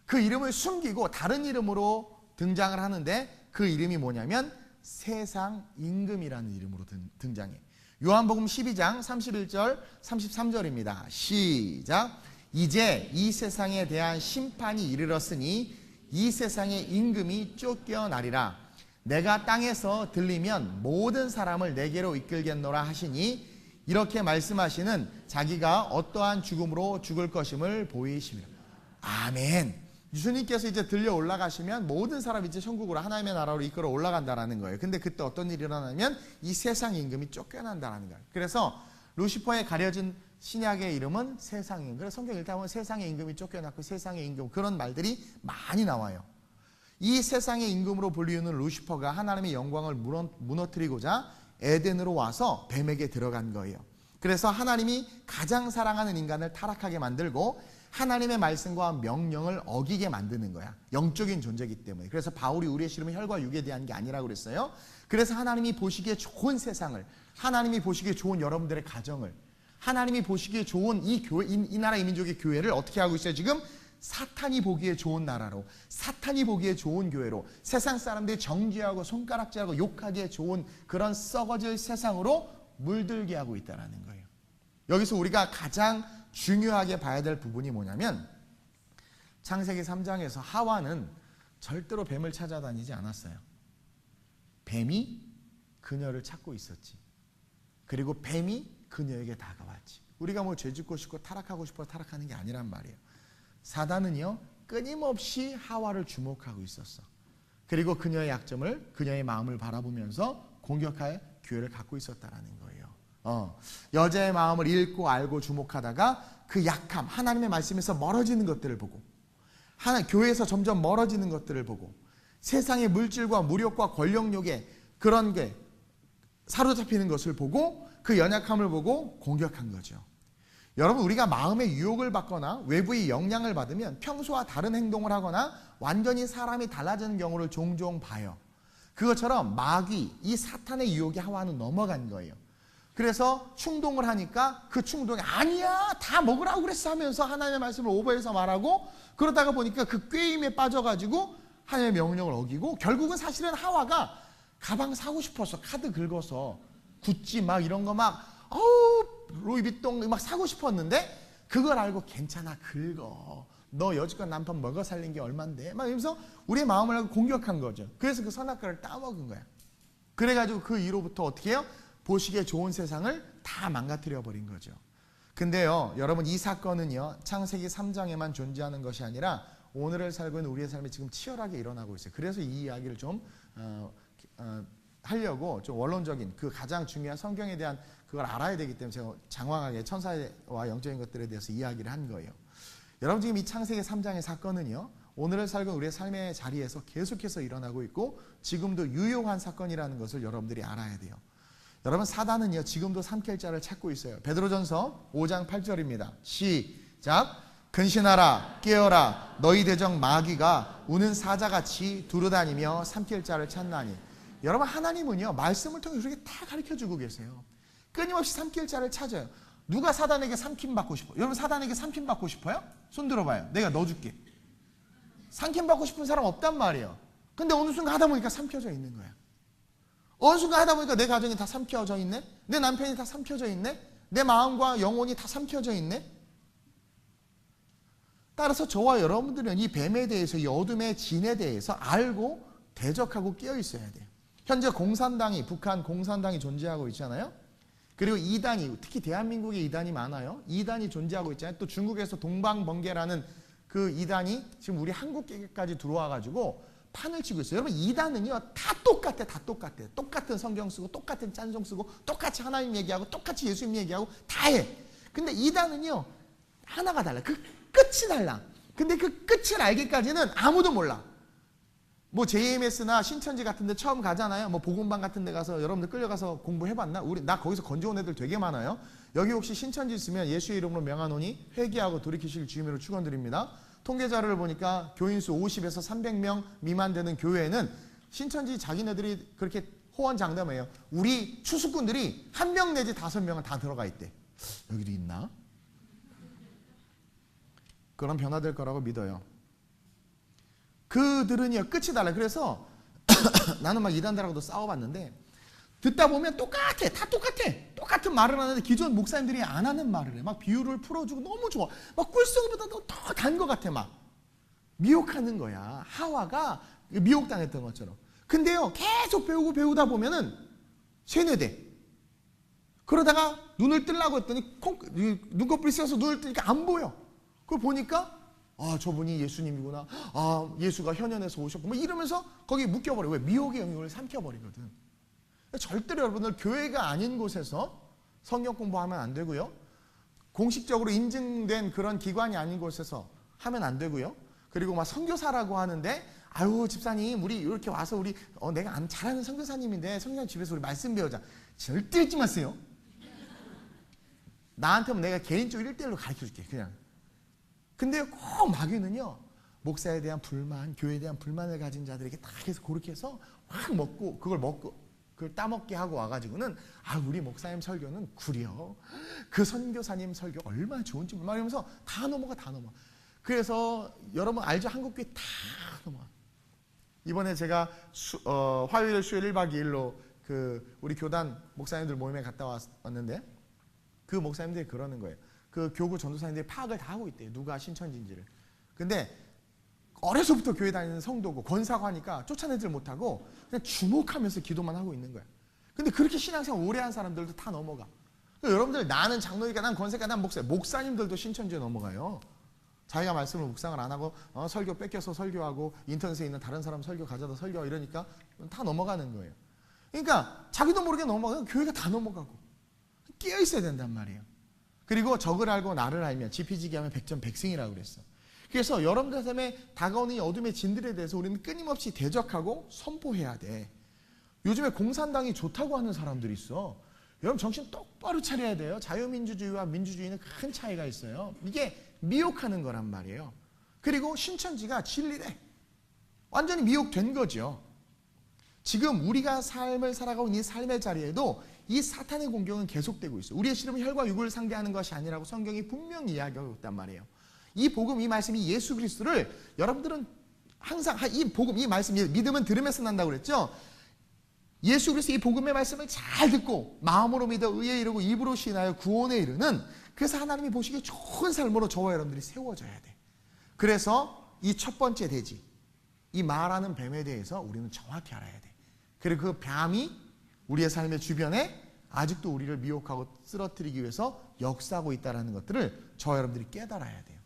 그 이름을 숨기고 다른 이름으로 등장을 하는데 그 이름이 뭐냐면 세상 임금이라는 이름으로 등장해. 요한복음 12장 31절 33절입니다. 시작. 이제 이 세상에 대한 심판이 이르렀으니 이 세상의 임금이 쫓겨나리라. 내가 땅에서 들리면 모든 사람을 내게로 이끌겠노라 하시니 이렇게 말씀하시는 자기가 어떠한 죽음으로 죽을 것임을 보이심이라. 아멘. 예수님께서 이제 들려 올라가시면 모든 사람이 이제 천국으로 하나님의 나라로 이끌어 올라간다라는 거예요. 근데 그때 어떤 일이 일어나냐면 이 세상 임금이 쫓겨난다라는 거예요. 그래서 루시퍼에 가려진 신약의 이름은 세상 임금. 그래서 성경 읽다 보면 세상의 임금이 쫓겨났고 세상의 임금 그런 말들이 많이 나와요. 이 세상의 임금으로 불리우는 루시퍼가 하나님의 영광을 무너뜨리고자 에덴으로 와서 뱀에게 들어간 거예요. 그래서 하나님이 가장 사랑하는 인간을 타락하게 만들고 하나님의 말씀과 명령을 어기게 만드는 거야. 영적인 존재이기 때문에. 그래서 바울이 우리의 씨름은 혈과 육에 대한 게 아니라고 그랬어요. 그래서 하나님이 보시기에 좋은 세상을, 하나님이 보시기에 좋은 여러분들의 가정을, 하나님이 보시기에 좋은 이 교회, 이 나라 이민족의 교회를 어떻게 하고 있어요? 지금 사탄이 보기에 좋은 나라로, 사탄이 보기에 좋은 교회로, 세상 사람들이 정죄하고 손가락질하고 욕하기에 좋은 그런 썩어질 세상으로 물들게 하고 있다는 거예요. 여기서 우리가 가장 중요하게 봐야 될 부분이 뭐냐면 창세기 3장에서 하와는 절대로 뱀을 찾아다니지 않았어요. 뱀이 그녀를 찾고 있었지. 그리고 뱀이 그녀에게 다가왔지. 우리가 뭐 죄짓고 싶고 타락하고 싶어 타락하는 게 아니란 말이에요. 사단은요 끊임없이 하와를 주목하고 있었어. 그리고 그녀의 약점을, 그녀의 마음을 바라보면서 공격할 기회를 갖고 있었다라는 거예요. 여자의 마음을 읽고 알고 주목하다가 그 약함, 하나님의 말씀에서 멀어지는 것들을 보고, 교회에서 점점 멀어지는 것들을 보고, 세상의 물질과 무력과 권력욕에 그런 게 사로잡히는 것을 보고 그 연약함을 보고 공격한 거죠. 여러분, 우리가 마음의 유혹을 받거나 외부의 영향을 받으면 평소와 다른 행동을 하거나 완전히 사람이 달라지는 경우를 종종 봐요. 그것처럼 마귀, 이 사탄의 유혹에 하와는 넘어간 거예요. 그래서 충동을 하니까 그 충동이 아니야 다 먹으라고 그랬어 하면서 하나님의 말씀을 오버해서 말하고, 그러다가 보니까 그 꾀임에 빠져가지고 하나님의 명령을 어기고, 결국은 사실은 하와가 가방 사고 싶어서 카드 긁어서 구찌 막 이런 거 막 루이비통 막 사고 싶었는데, 그걸 알고 괜찮아 긁어, 너 여지껏 남편 먹어 살린 게 얼만데 막 이러면서 우리의 마음을 알고 공격한 거죠. 그래서 그 선악과를 따먹은 거야. 그래가지고 그 이후로부터 어떻게 해요? 보시기에 좋은 세상을 다 망가뜨려 버린 거죠. 근데요 여러분, 이 사건은요 창세기 3장에만 존재하는 것이 아니라 오늘을 살고 있는 우리의 삶이 지금 치열하게 일어나고 있어요. 그래서 이 이야기를 좀 하려고 좀 원론적인 그 가장 중요한 성경에 대한 그걸 알아야 되기 때문에 제가 장황하게 천사와 영적인 것들에 대해서 이야기를 한 거예요. 여러분, 지금 이 창세기 3장의 사건은요 오늘을 살고 있는 우리의 삶의 자리에서 계속해서 일어나고 있고 지금도 유효한 사건이라는 것을 여러분들이 알아야 돼요. 여러분, 사단은요 지금도 삼킬 자를 찾고 있어요. 베드로전서 5장 8절입니다. 시작. 근신하라, 깨어라, 너희 대적 마귀가 우는 사자같이 두루다니며 삼킬 자를 찾나니. 여러분, 하나님은요 말씀을 통해 우리에게 다 가르쳐주고 계세요. 끊임없이 삼킬 자를 찾아요. 누가 사단에게 삼킴 받고 싶어요? 여러분, 사단에게 삼킴 받고 싶어요? 손 들어봐요. 내가 넣어줄게. 삼킴 받고 싶은 사람 없단 말이에요. 근데 어느 순간 하다 보니까 삼켜져 있는 거야. 어느 순간 하다 보니까 내 가정이 다 삼켜져 있네, 내 남편이 다 삼켜져 있네, 내 마음과 영혼이 다 삼켜져 있네. 따라서 저와 여러분들은 이 뱀에 대해서, 이 어둠의 진에 대해서 알고 대적하고 깨어 있어야 돼요. 현재 공산당이, 북한 공산당이 존재하고 있잖아요. 그리고 이단이, 특히 대한민국에 이단이 많아요. 이단이 존재하고 있잖아요. 또 중국에서 동방번개라는 그 이단이 지금 우리 한국에까지 들어와가지고 판을 치고 있어요. 여러분, 이단은요 다 똑같아. 다 똑같아. 똑같은 성경 쓰고 똑같은 찬송 쓰고 똑같이 하나님 얘기하고 똑같이 예수님 얘기하고 다 해. 근데 이단은요 하나가 달라. 그 끝이 달라. 근데 그 끝을 알기까지는 아무도 몰라. 뭐 JMS나 신천지 같은 데 처음 가잖아요. 뭐 복음방 같은 데 가서 여러분들 끌려가서 공부해봤나? 나 거기서 건져온 애들 되게 많아요. 여기 혹시 신천지 있으면 예수의 이름으로 명하노니 회개하고 돌이키실 주님으로 축원드립니다. 통계 자료를 보니까 교인수 50에서 300명 미만 되는 교회에는 신천지 자기네들이 그렇게 호언장담해요. 우리 추수꾼들이 1명 내지 5명은 다 들어가 있대. 여기도 있나? 그런 변화될 거라고 믿어요. 그들은요 끝이 달라요. 그래서 나는 막 이단들하고도 싸워봤는데 듣다 보면 똑같아. 다 똑같아. 똑같은 말을 하는데 기존 목사님들이 안 하는 말을 해. 막 비유를 풀어주고 너무 좋아. 막 꿀송이보다도 더 단 것 같아. 막 미혹하는 거야. 하와가 미혹당했던 것처럼. 근데요 계속 배우다 보면은 세뇌돼. 그러다가 눈을 뜨려고 했더니 눈꺼풀이 씌어서 눈을 뜨니까 안 보여. 그걸 보니까 저분이 예수님이구나. 예수가 현현에서 오셨고 뭐 이러면서 거기 묶여버려. 왜? 미혹의 영역을 삼켜버리거든. 절대로 여러분들 교회가 아닌 곳에서 성경 공부하면 안 되고요. 공식적으로 인증된 그런 기관이 아닌 곳에서 하면 안 되고요. 그리고 막 선교사라고 하는데 아유 집사님 우리 이렇게 와서 우리 내가 잘하는 선교사님인데 선교사님 집에서 우리 말씀 배우자. 절대 잊지 마세요. 나한테는 내가 개인적으로 1대1로 가르쳐줄게 그냥. 근데 꼭 마귀는요 목사에 대한 불만, 교회에 대한 불만을 가진 자들에게 다 해서 그렇게 해서 확 먹고 그걸 따먹게 하고 와가지고는 우리 목사님 설교는 구려. 그 선교사님 설교 얼마나 좋은지 몰라 이러면서 다 넘어가. 그래서 여러분 알죠? 한국교회 다 넘어가. 이번에 제가 화요일 수요일 1박 2일로 그 우리 교단 목사님들 모임에 갔다 왔는데 그 목사님들이 그러는 거예요. 그 교구 전도사님들이 파악을 다 하고 있대요. 누가 신천지인지를. 근데 어려서부터 교회 다니는 성도고 권사고 하니까 쫓아내질 못하고 그냥 주목하면서 기도만 하고 있는 거야. 근데 그렇게 신앙생활 오래 한 사람들도 다 넘어가. 여러분들 나는 장로니까 난 권세니까 난 목사님들도 신천지에 넘어가요. 자기가 말씀을 묵상을 안 하고 설교 뺏겨서 설교하고 인터넷에 있는 다른 사람 설교 가져다 설교하고 이러니까 다 넘어가는 거예요. 그러니까 자기도 모르게 넘어가고 교회가 다 넘어가고 깨어 있어야 된단 말이에요. 그리고 적을 알고 나를 알면 지피지기 하면 백전백승이라고 그랬어. 그래서 여러분들 삶에 다가오는 이 어둠의 진들에 대해서 우리는 끊임없이 대적하고 선포해야 돼. 요즘에 공산당이 좋다고 하는 사람들이 있어. 여러분 정신 똑바로 차려야 돼요. 자유민주주의와 민주주의는 큰 차이가 있어요. 이게 미혹하는 거란 말이에요. 그리고 신천지가 진리래. 완전히 미혹된 거죠. 지금 우리가 삶을 살아가고 있는 이 삶의 자리에도 이 사탄의 공격은 계속되고 있어요. 우리의 씨름은 혈과 육을 상대하는 것이 아니라고 성경이 분명히 이야기하고 있단 말이에요. 이 복음, 이 말씀이 예수 그리스도를 여러분들은 항상 이 복음, 이 말씀, 믿음은 들으면서 난다고 그랬죠. 예수 그리스도 이 복음의 말씀을 잘 듣고 마음으로 믿어 의에 이르고 입으로 시인하여 구원에 이르는, 그래서 하나님이 보시기에 좋은 삶으로 저와 여러분들이 세워져야 돼. 그래서 이 첫 번째 대지, 이 말하는 뱀에 대해서 우리는 정확히 알아야 돼. 그리고 그 뱀이 우리의 삶의 주변에 아직도 우리를 미혹하고 쓰러뜨리기 위해서 역사하고 있다는 것들을 저와 여러분들이 깨달아야 돼요.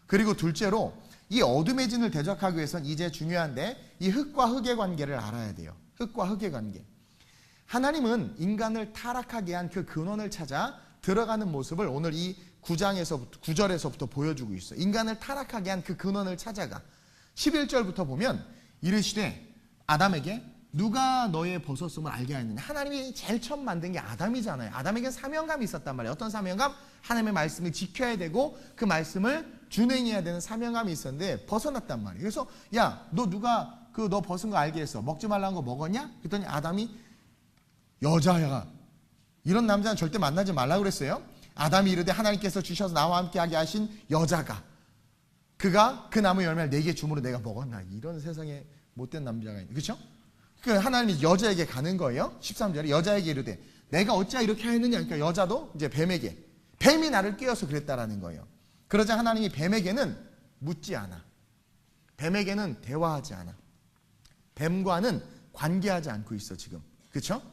그리고 둘째로 이 어둠의 진을 대적하기 위해서는 이제 중요한데 이 흙과 흙의 관계를 알아야 돼요. 흙과 흙의 관계. 하나님은 인간을 타락하게 한 그 근원을 찾아 들어가는 모습을 오늘 이 9절에서부터 보여주고 있어요. 인간을 타락하게 한 그 근원을 찾아가. 11절부터 보면 이르시되 아담에게 누가 너의 벗었음을 알게 하였느냐. 하나님이 제일 처음 만든 게 아담이잖아요. 아담에게 사명감이 있었단 말이에요. 어떤 사명감? 하나님의 말씀을 지켜야 되고 그 말씀을 준행해야 되는 사명감이 있었는데 벗어났단 말이에요. 그래서 야, 너 누가 너 벗은 거 알게 했어. 먹지 말라는 거 먹었냐? 그랬더니 아담이 여자야. 이런 남자는 절대 만나지 말라고 그랬어요. 아담이 이르되 하나님께서 주셔서 나와 함께하게 하신 여자가 그가 그 나무 열매를 내게 주므로 내가 먹었나. 이런 세상에 못된 남자가 있네. 그렇죠? 그 하나님이 여자에게 가는 거예요. 13절에 여자에게 이르되 내가 어찌하여 이렇게 하였느냐. 그러니까 여자도 이제 뱀에게, 뱀이 나를 깨어서 그랬다라는 거예요. 그러자 하나님이 뱀에게는 묻지 않아. 뱀에게는 대화하지 않아. 뱀과는 관계하지 않고 있어 지금. 그렇죠?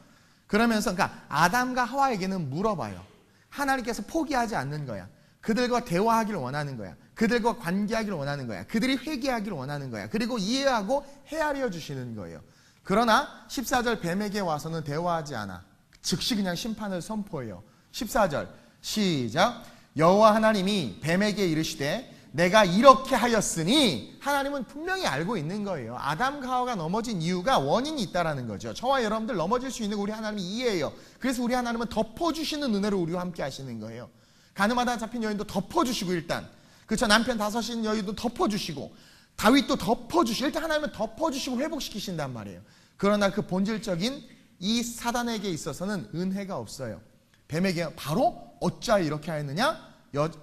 그러면서 그러니까 아담과 하와에게는 물어봐요. 하나님께서 포기하지 않는 거야. 그들과 대화하기를 원하는 거야. 그들과 관계하기를 원하는 거야. 그들이 회개하기를 원하는 거야. 그리고 이해하고 헤아려 주시는 거예요. 그러나 14절 뱀에게 와서는 대화하지 않아. 즉시 그냥 심판을 선포해요. 14절 시작. 여호와 하나님이 뱀에게 이르시되 내가 이렇게 하였으니, 하나님은 분명히 알고 있는 거예요. 아담과 하와가 넘어진 이유가 원인이 있다라는 거죠. 저와 여러분들 넘어질 수 있는 거 우리 하나님이 이해해요. 그래서 우리 하나님은 덮어주시는 은혜로 우리와 함께 하시는 거예요. 가늠하다 잡힌 여인도 덮어주시고, 일단 그렇죠. 남편 다섯인 여인도 덮어주시고, 다윗도 덮어주시고, 일단 하나님은 덮어주시고 회복시키신단 말이에요. 그러나 그 본질적인 이 사단에게 있어서는 은혜가 없어요. 뱀에게 바로 어찌하여 이렇게 하였느냐,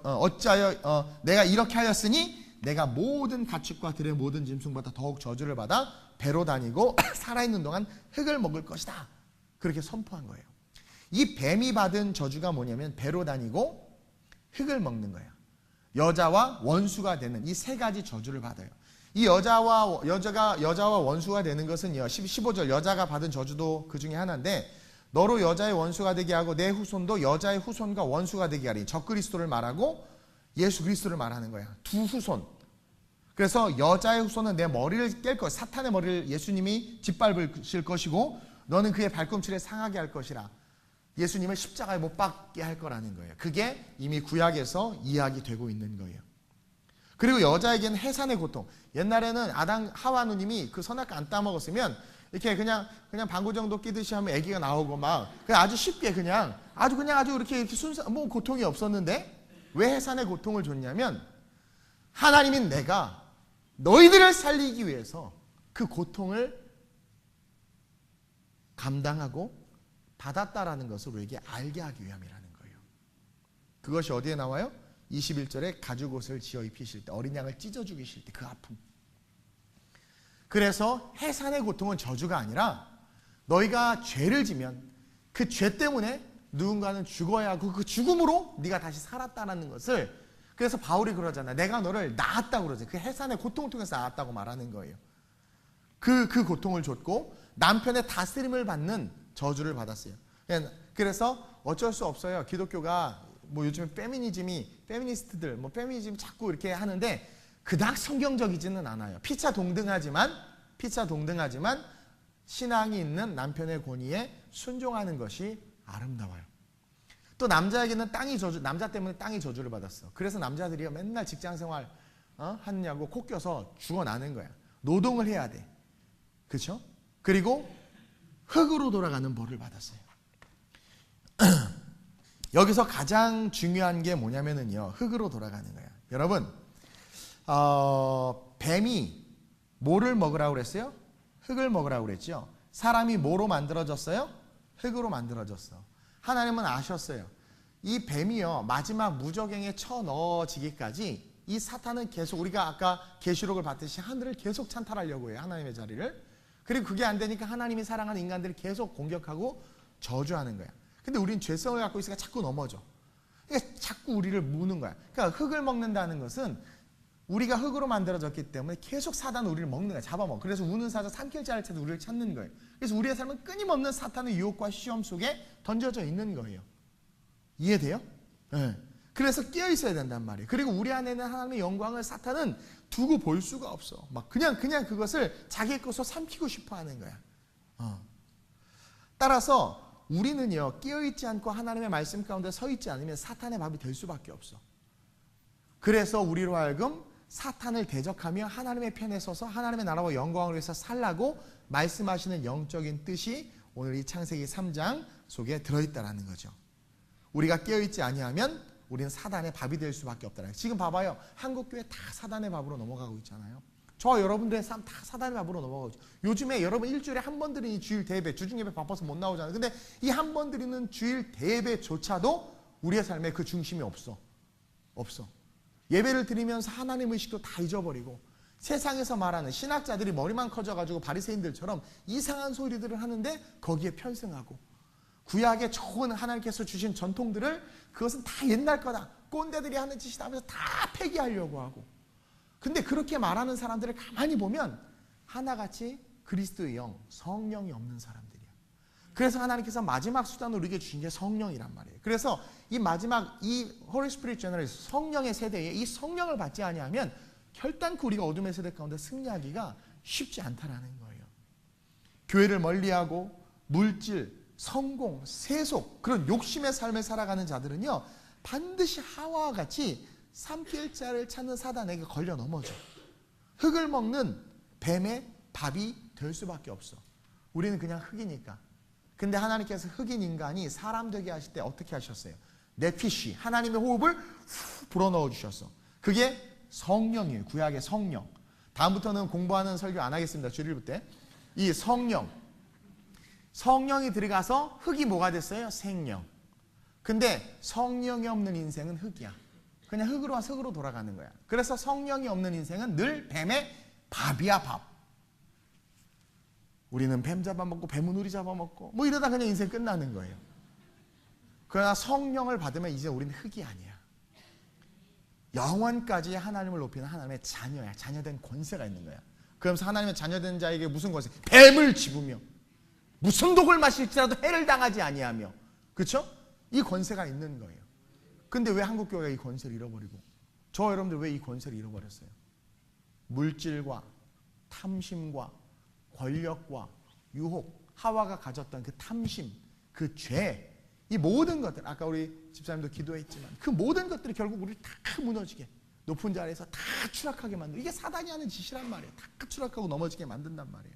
어찌하여 내가 이렇게 하였으니 내가 모든 가축과 들의 모든 짐승보다 더욱 저주를 받아 배로 다니고 살아있는 동안 흙을 먹을 것이다. 그렇게 선포한 거예요. 이 뱀이 받은 저주가 뭐냐면 배로 다니고 흙을 먹는 거예요. 여자와 원수가 되는 이 세 가지 저주를 받아요. 이 여자와 원수가 되는 것은요, 15절 여자가 받은 저주도 그 중에 하나인데, 너로 여자의 원수가 되게 하고 내 후손도 여자의 후손과 원수가 되게 하리. 적그리스도를 말하고 예수 그리스도를 말하는 거야. 두 후손. 그래서 여자의 후손은 내 머리를 깰 것, 사탄의 머리를 예수님이 짓밟으실 것이고 너는 그의 발꿈치를 상하게 할 것이라. 예수님을 십자가에 못 박게 할 거라는 거예요. 그게 이미 구약에서 이야기되고 있는 거예요. 그리고 여자에게는 해산의 고통. 옛날에는 아담 하와 누님이 그 선악과 안 따먹었으면 이렇게 그냥 방구 정도 끼듯이 하면 아기가 나오고 막 아주 쉽게 아주 이렇게 순수 뭐 고통이 없었는데, 왜 해산의 고통을 줬냐면 하나님인 내가 너희들을 살리기 위해서 그 고통을 감당하고 받았다라는 것을 우리에게 알게 하기 위함이라는 거예요. 그것이 어디에 나와요? 21절에 가죽옷을 지어 입히실 때, 어린 양을 찢어 죽이실 때 그 아픔. 그래서 해산의 고통은 저주가 아니라 너희가 죄를 지면 그 죄 때문에 누군가는 죽어야 하고 그 죽음으로 네가 다시 살았다는 것을, 그래서 바울이 그러잖아. 내가 너를 낳았다고 그러지. 그 해산의 고통을 통해서 낳았다고 말하는 거예요. 그 고통을 줬고 남편의 다스림을 받는 저주를 받았어요. 그래서 어쩔 수 없어요. 기독교가 뭐 요즘 페미니스트들 페미니즘 자꾸 이렇게 하는데 그닥 성경적이지는 않아요. 피차 동등하지만 신앙이 있는 남편의 권위에 순종하는 것이 아름다워요. 또 남자에게는 남자 때문에 땅이 저주를 받았어. 그래서 남자들이 맨날 직장생활 하느냐고 코 껴서 죽어나는 거야. 노동을 해야 돼. 그렇죠? 그리고 흙으로 돌아가는 벌을 받았어요. 여기서 가장 중요한 게 뭐냐면은요, 흙으로 돌아가는 거예요. 여러분, 뱀이 뭐를 먹으라고 그랬어요? 흙을 먹으라고 그랬죠. 사람이 뭐로 만들어졌어요? 흙으로 만들어졌어. 하나님은 아셨어요. 이 뱀이요, 마지막 무저갱에 쳐넣어지기까지 이 사탄은 계속, 우리가 아까 계시록을 봤듯이 하늘을 계속 찬탈하려고 해요. 하나님의 자리를. 그리고 그게 안 되니까 하나님이 사랑하는 인간들을 계속 공격하고 저주하는 거야. 근데 우린 죄성을 갖고 있으니까 자꾸 넘어져. 그러니까 자꾸 우리를 무는 거야. 그러니까 흙을 먹는다는 것은 우리가 흙으로 만들어졌기 때문에 계속 사단은 우리를 먹는 거야. 잡아먹어. 그래서 우는 사자 삼킬자를 찾아 우리를 찾는 거예요. 그래서 우리의 삶은 끊임없는 사탄의 유혹과 시험 속에 던져져 있는 거예요. 이해돼요? 네. 그래서 깨어 있어야 된단 말이에요. 그리고 우리 안에는 하나님의 영광을 사탄은 두고 볼 수가 없어. 막 그냥 그것을 자기의 것으로 삼키고 싶어 하는 거야. 따라서 우리는요, 깨어있지 않고 하나님의 말씀 가운데 서 있지 않으면 사탄의 밥이 될 수밖에 없어. 그래서 우리로 하여금 사탄을 대적하며 하나님의 편에 서서 하나님의 나라와 영광을 위해서 살라고 말씀하시는 영적인 뜻이 오늘 이 창세기 3장 속에 들어있다는 거죠. 우리가 깨어있지 아니하면 우리는 사단의 밥이 될 수밖에 없다는 거예요. 지금 봐봐요. 한국교회 다 사단의 밥으로 넘어가고 있잖아요. 저와 여러분들의 삶 다 사단의 밥으로 넘어가고 있죠. 요즘에 여러분 일주일에 한 번 드리는 주일 대예배, 주중예배 바빠서 못 나오잖아요. 근데 이 한 번 드리는 주일 대예배조차도 우리의 삶에 그 중심이 없어. 예배를 드리면서 하나님 의식도 다 잊어버리고 세상에서 말하는 신학자들이 머리만 커져가지고 바리새인들처럼 이상한 소리들을 하는데 거기에 편승하고 구약에 좋은 하나님께서 주신 전통들을 그것은 다 옛날 거다, 꼰대들이 하는 짓이다 하면서 다 폐기하려고 하고, 근데 그렇게 말하는 사람들을 가만히 보면 하나같이 그리스도의 영, 성령이 없는 사람들이야. 그래서 하나님께서 마지막 수단으로 우리에게 주신 게 성령이란 말이에요. 그래서 이 마지막 이 Holy Spirit Generation, 성령의 세대에 이 성령을 받지 아니하면 결단코 우리가 어둠의 세대 가운데 승리하기가 쉽지 않다라는 거예요. 교회를 멀리하고 물질, 성공, 세속, 그런 욕심의 삶을 살아가는 자들은요, 반드시 하와와 같이 삼킬자를 찾는 사단에게 걸려 넘어져. 흙을 먹는 뱀의 밥이 될 수밖에 없어. 우리는 그냥 흙이니까. 근데 하나님께서 흙인 인간이 사람 되게 하실 때 어떻게 하셨어요? 네피쉬, 하나님의 호흡을 후 불어넣어 주셨어. 그게 성령이에요. 구약의 성령. 다음부터는 공부하는 설교 안 하겠습니다. 주일부 때. 이 성령이 들어가서 흙이 뭐가 됐어요? 생명. 근데 성령이 없는 인생은 흙이야. 그냥 흙으로 와서 흙으로 돌아가는 거야. 그래서 성령이 없는 인생은 늘 뱀의 밥이야, 밥. 우리는 뱀 잡아먹고 뱀은 우리 잡아먹고 뭐 이러다 그냥 인생 끝나는 거예요. 그러나 성령을 받으면 이제 우리는 흙이 아니야. 영원까지 하나님을 높이는 하나님의 자녀야. 자녀된 권세가 있는 거야. 그러면서 하나님의 자녀된 자에게 무슨 권세? 뱀을 집으며 무슨 독을 마실지라도 해를 당하지 아니하며, 그렇죠? 이 권세가 있는 거예요. 근데 왜 한국교회가 이 권세를 잃어버리고, 저 여러분들 왜 이 권세를 잃어버렸어요? 물질과 탐심과 권력과 유혹, 하와가 가졌던 그 탐심, 그 죄, 이 모든 것들, 아까 우리 집사님도 기도했지만 그 모든 것들이 결국 우리를 다 무너지게, 높은 자리에서 다 추락하게 만들고, 이게 사단이 하는 짓이란 말이에요. 다 추락하고 넘어지게 만든단 말이에요.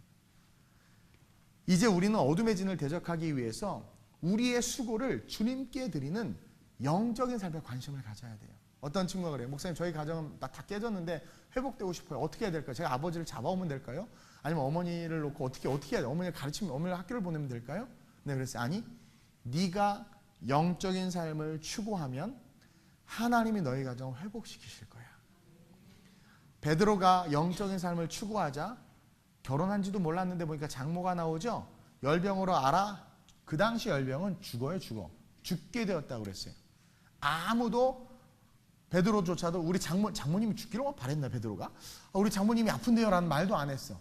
이제 우리는 어둠의 진을 대적하기 위해서 우리의 수고를 주님께 드리는 영적인 삶에 관심을 가져야 돼요. 어떤 친구가 그래요. 목사님, 저희 가정은 다 깨졌는데 회복되고 싶어요. 어떻게 해야 될까요? 제가 아버지를 잡아오면 될까요? 아니면 어머니를 놓고 어떻게 해야 돼요? 어머니를 가르치면, 어머니를 학교를 보내면 될까요? 네, 그랬어요. 아니, 네가 영적인 삶을 추구하면 하나님이 너희 가정을 회복시키실 거야. 베드로가 영적인 삶을 추구하자 결혼한지도 몰랐는데 보니까 장모가 나오죠. 열병으로 알아. 그 당시 열병은 죽어요, 죽어. 죽게 되었다고 그랬어요. 아무도, 베드로조차도 우리 장모님이 죽기로 바랬나, 베드로가? 우리 장모님이 아픈데요 라는 말도 안 했어.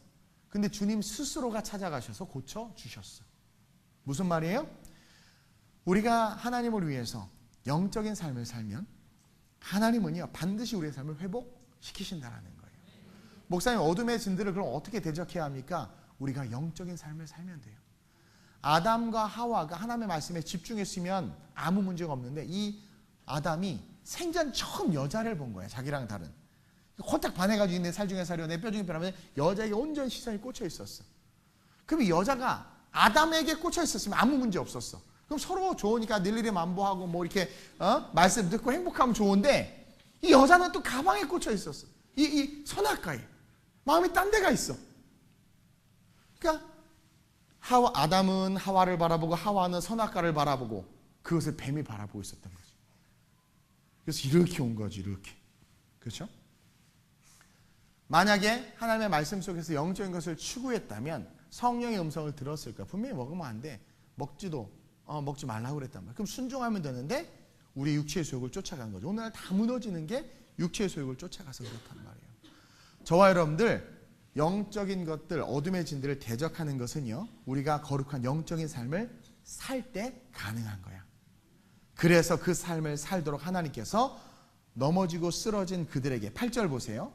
근데 주님 스스로가 찾아가셔서 고쳐주셨어. 무슨 말이에요? 우리가 하나님을 위해서 영적인 삶을 살면 하나님은요 반드시 우리의 삶을 회복시키신다라는 거예요. 목사님, 어둠의 진들을 그럼 어떻게 대적해야 합니까? 우리가 영적인 삶을 살면 돼요. 아담과 하와가 하나님의 말씀에 집중했으면 아무 문제가 없는데, 이 아담이 생전 처음 여자를 본 거예요. 자기랑 다른. 홀딱 반해가지고 내 살 중에 살이요 내 뼈 중에 뼈라면 여자에게 온전히 시선이 꽂혀 있었어. 그럼 이 여자가 아담에게 꽂혀 있었으면 아무 문제 없었어. 그럼 서로 좋으니까 늘일이 만보하고 뭐 이렇게 말씀 듣고 행복하면 좋은데, 이 여자는 또 가방에 꽂혀 있었어. 이 선악과에 마음이 딴 데가 있어. 그러니까 아담은 하와를 바라보고 하와는 선악과를 바라보고 그것을 뱀이 바라보고 있었던 거지. 그래서 이렇게 온 거지, 이렇게. 그렇죠? 만약에 하나님의 말씀 속에서 영적인 것을 추구했다면 성령의 음성을 들었을 거야. 분명히 먹으면 안 돼. 먹지 말라고 그랬단 말이야. 그럼 순종하면 되는데 우리 육체의 소욕을 쫓아간 거죠. 오늘 다 무너지는 게 육체의 소욕을 쫓아가서 그렇단 말이에요. 저와 여러분들 영적인 것들, 어둠의 진들을 대적하는 것은요, 우리가 거룩한 영적인 삶을 살 때 가능한 거야. 그래서 그 삶을 살도록 하나님께서 넘어지고 쓰러진 그들에게 8절 보세요.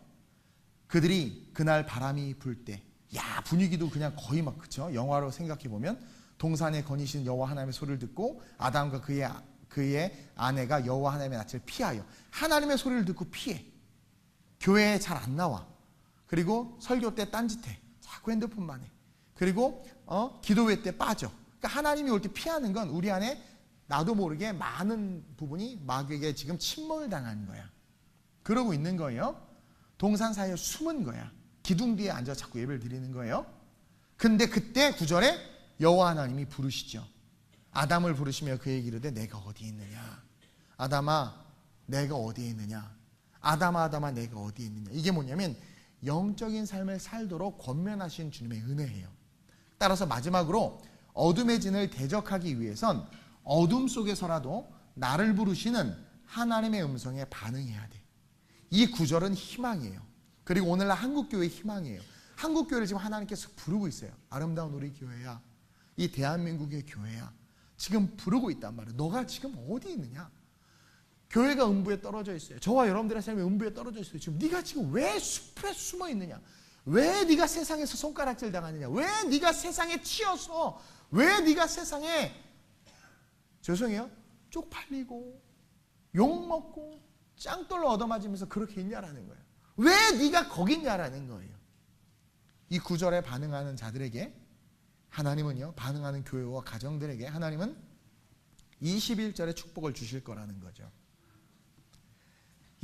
그들이 그날 바람이 불 때, 야, 분위기도 그냥 거의 막, 그쵸? 영화로 생각해 보면 동산에 거니시는 여호와 하나님의 소리를 듣고 아담과 그의 아내가 여호와 하나님의 낯을 피하여, 하나님의 소리를 듣고 피해. 교회에 잘 안 나와. 그리고 설교 때 딴짓해. 자꾸 핸드폰만 해. 그리고 기도회 때 빠져. 그러니까 하나님이 올 때 피하는 건 우리 안에 나도 모르게 많은 부분이 마귀에게 지금 침몰 당한 거야. 그러고 있는 거예요. 동산 사이에 숨은 거야. 기둥 뒤에 앉아 자꾸 예배를 드리는 거예요. 근데 그때 9절에 여호와 하나님이 부르시죠. 아담을 부르시며 그에게 이르되 내가 어디에 있느냐. 아담아 내가 어디에 있느냐. 아담아 아담아 내가 어디에 있느냐. 이게 뭐냐면 영적인 삶을 살도록 권면하신 주님의 은혜예요. 따라서 마지막으로 어둠의 진을 대적하기 위해선 어둠 속에서라도 나를 부르시는 하나님의 음성에 반응해야 돼. 이 구절은 희망이에요. 그리고 오늘날 한국교회의 희망이에요. 한국교회를 지금 하나님께서 부르고 있어요. 아름다운 우리 교회야, 이 대한민국의 교회야, 지금 부르고 있단 말이에요. 너가 지금 어디 있느냐. 교회가 음부에 떨어져 있어요. 저와 여러분들의 삶이 음부에 떨어져 있어요. 지금 네가 지금 왜 숲에 숨어 있느냐. 왜 네가 세상에서 손가락질 당하느냐. 왜 네가 세상에 치여서, 왜 네가 세상에 죄송해요 쪽팔리고 욕먹고 짱돌로 얻어맞으면서 그렇게 있냐라는 거예요. 왜 네가 거기 있냐라는 거예요. 이 구절에 반응하는 자들에게 하나님은요, 반응하는 교회와 가정들에게 하나님은 21절의 축복을 주실 거라는 거죠.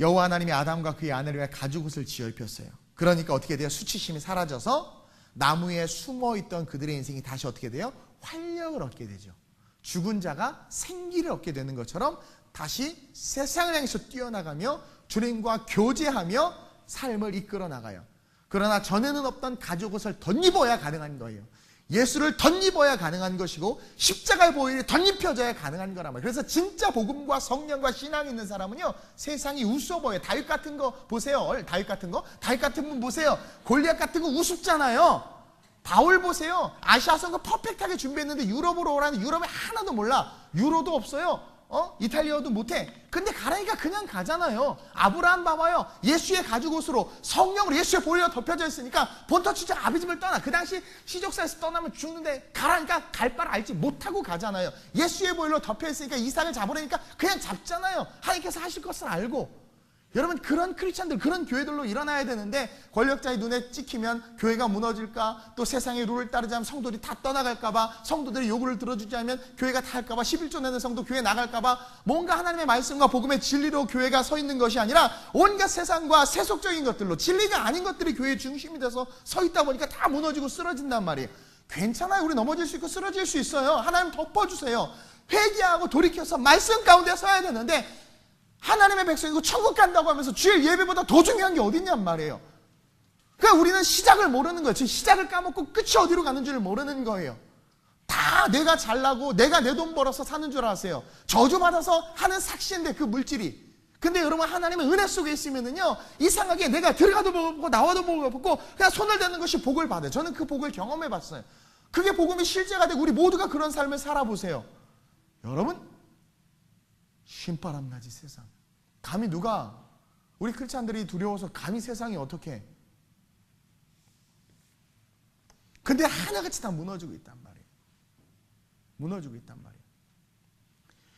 여호와 하나님이 아담과 그의 아내를 위해 가죽옷을 지어 입혔어요. 그러니까 어떻게 돼요? 수치심이 사라져서 나무에 숨어있던 그들의 인생이 다시 어떻게 돼요? 활력을 얻게 되죠. 죽은 자가 생기를 얻게 되는 것처럼 다시 세상을 향해서 뛰어나가며 주님과 교제하며 삶을 이끌어 나가요. 그러나 전에는 없던 가죽옷을 덧입어야 가능한 거예요. 예수를 덧입어야 가능한 것이고 십자가의 보혈이 덧입혀져야 가능한 거란 말이에요. 그래서 진짜 복음과 성령과 신앙이 있는 사람은요, 세상이 우스워 보여요. 다윗 같은 거 보세요. 다윗 같은 분 보세요. 골리앗 같은 거 우습잖아요. 바울 보세요. 아시아 선거 퍼펙트하게 준비했는데 유럽으로 오라는데 유럽에 하나도 몰라. 유로도 없어요. 이탈리아어도 못해. 근데 가라니까 그냥 가잖아요. 아브라함 봐봐요. 예수의 가죽옷으로 성령으로 예수의 보혈로 덮여져 있으니까 본토 출장 아비집을 떠나. 그 당시 시족사에서 떠나면 죽는데 가라니까 갈 바를 알지 못하고 가잖아요. 예수의 보혈로 덮여 있으니까 이삭을 잡으려니까 그냥 잡잖아요. 하나님께서 하실 것을 알고. 여러분, 그런 크리스찬들, 그런 교회들로 일어나야 되는데 권력자의 눈에 찍히면 교회가 무너질까, 또 세상의 룰을 따르지 않으면 성도들이 다 떠나갈까봐, 성도들이 요구를 들어주지 않으면 교회가 다 할까봐, 11조 내는 성도 교회 나갈까봐, 뭔가 하나님의 말씀과 복음의 진리로 교회가 서 있는 것이 아니라 온갖 세상과 세속적인 것들로, 진리가 아닌 것들이 교회의 중심이 돼서 서 있다 보니까 다 무너지고 쓰러진단 말이에요. 괜찮아요. 우리 넘어질 수 있고 쓰러질 수 있어요. 하나님 덮어주세요. 회개하고 돌이켜서 말씀 가운데 서야 되는데, 하나님의 백성이고 천국 간다고 하면서 주일 예배보다 더 중요한 게 어딨냔 말이에요. 그러니까 우리는 시작을 모르는 거예요. 지금 시작을 까먹고 끝이 어디로 가는 줄 모르는 거예요. 다 내가 잘나고 내가 내 돈 벌어서 사는 줄 아세요. 저주받아서 하는 삭시인데 그 물질이. 근데 여러분, 하나님의 은혜 속에 있으면은요, 이상하게 내가 들어가도 복을 받고 나와도 복을 받고 그냥 손을 대는 것이 복을 받아요. 저는 그 복을 경험해 봤어요. 그게 복음이 실제가 되고 우리 모두가 그런 삶을 살아보세요. 여러분, 신바람 나지 세상. 감히 누가, 우리 크리스찬들이 두려워서 감히 세상이 어떻게 해? 근데 하나같이 다 무너지고 있단 말이에요. 무너지고 있단 말이에요.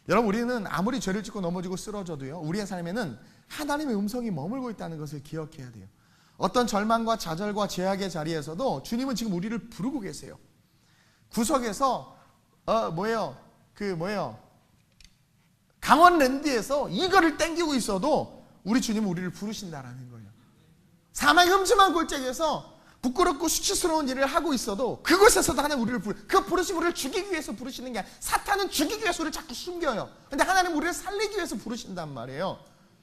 여러분, 우리는 아무리 죄를 짓고 넘어지고 쓰러져도요, 우리의 삶에는 하나님의 음성이 머물고 있다는 것을 기억해야 돼요. 어떤 절망과 좌절과 죄악의 자리에서도 주님은 지금 우리를 부르고 계세요. 구석에서 강원랜드에서 이거를 땡기고 있어도 우리 주님은 우리를 부르신다라는 거예요. 사망의 흠심한 골짜기에서 부끄럽고 수치스러운 일을 하고 있어도 그곳에서도 하나님 우리를 그 부르심 우리를 죽이기 위해서 부르시는 게 아니라, 사탄은 죽이기 위해서 우리를 자꾸 숨겨요. 근데 하나님 우리를 살리기 위해서 부르신단 말이에요.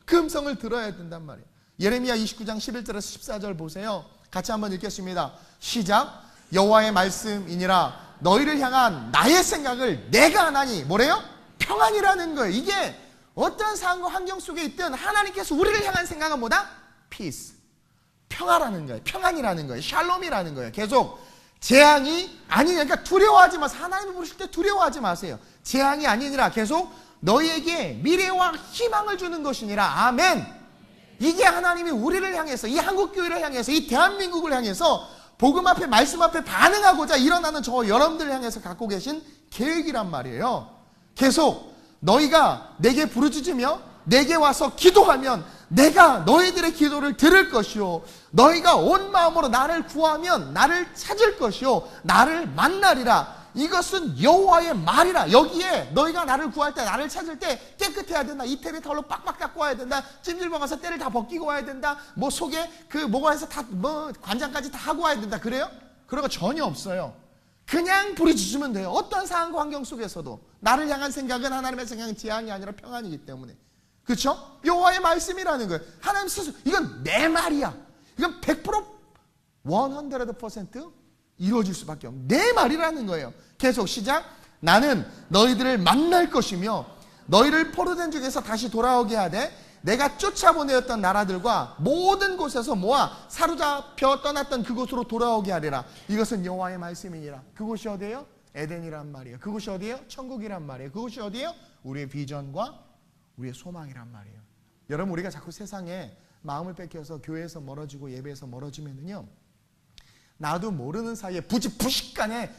그 음성을 들어야 된단 말이에요. 예레미야 29장 11절에서 14절 보세요. 같이 한번 읽겠습니다. 시작. 여호와의 말씀이니라 너희를 향한 나의 생각을 내가 하나니 뭐래요? 평안이라는 거예요. 이게 어떤 상황과 환경 속에 있든 하나님께서 우리를 향한 생각은 뭐다? Peace. 평화라는 거예요. 평안이라는 거예요. 샬롬이라는 거예요. 계속 재앙이 아니니까, 그러니까 두려워하지 마세요. 하나님을 부르실 때 두려워하지 마세요. 재앙이 아니니라 계속 너희에게 미래와 희망을 주는 것이니라. 아멘. 이게 하나님이 우리를 향해서, 이 한국교회를 향해서, 이 대한민국을 향해서 복음 앞에, 말씀 앞에 반응하고자 일어나는 저 여러분들을 향해서 갖고 계신 계획이란 말이에요. 계속 너희가 내게 부르짖으며 내게 와서 기도하면 내가 너희들의 기도를 들을 것이요, 너희가 온 마음으로 나를 구하면 나를 찾을 것이요, 나를 만나리라. 이것은 여호와의 말이라. 여기에 너희가 나를 구할 때, 나를 찾을 때 깨끗해야 된다. 이태리 타올로 빡빡 닦고 와야 된다. 찜질방 가서 때를 다 벗기고 와야 된다. 뭐 속에 그 뭐가 해서 다 뭐 관장까지 다 하고 와야 된다. 그래요? 그런 거 전혀 없어요. 그냥 부르짖으면 돼요. 어떤 상황과 환경 속에서도 나를 향한 생각은, 하나님의 생각은 재앙이 아니라 평안이기 때문에. 그렇죠? 여호와의 말씀이라는 거예요. 하나님 스스로, 이건 내 말이야. 이건 100% 100% 이루어질 수밖에 없는 내 말이라는 거예요. 계속 시작. 나는 너희들을 만날 것이며 너희를 포로된 중에서 다시 돌아오게 하되 내가 쫓아보내었던 나라들과 모든 곳에서 모아 사로잡혀 떠났던 그곳으로 돌아오게 하리라. 이것은 여호와의 말씀이니라. 그곳이 어디예요? 에덴이란 말이에요. 그곳이 어디예요? 천국이란 말이에요. 그곳이 어디예요? 우리의 비전과 우리의 소망이란 말이에요. 여러분, 우리가 자꾸 세상에 마음을 뺏겨서 교회에서 멀어지고 예배에서 멀어지면은요, 나도 모르는 사이에 불식간에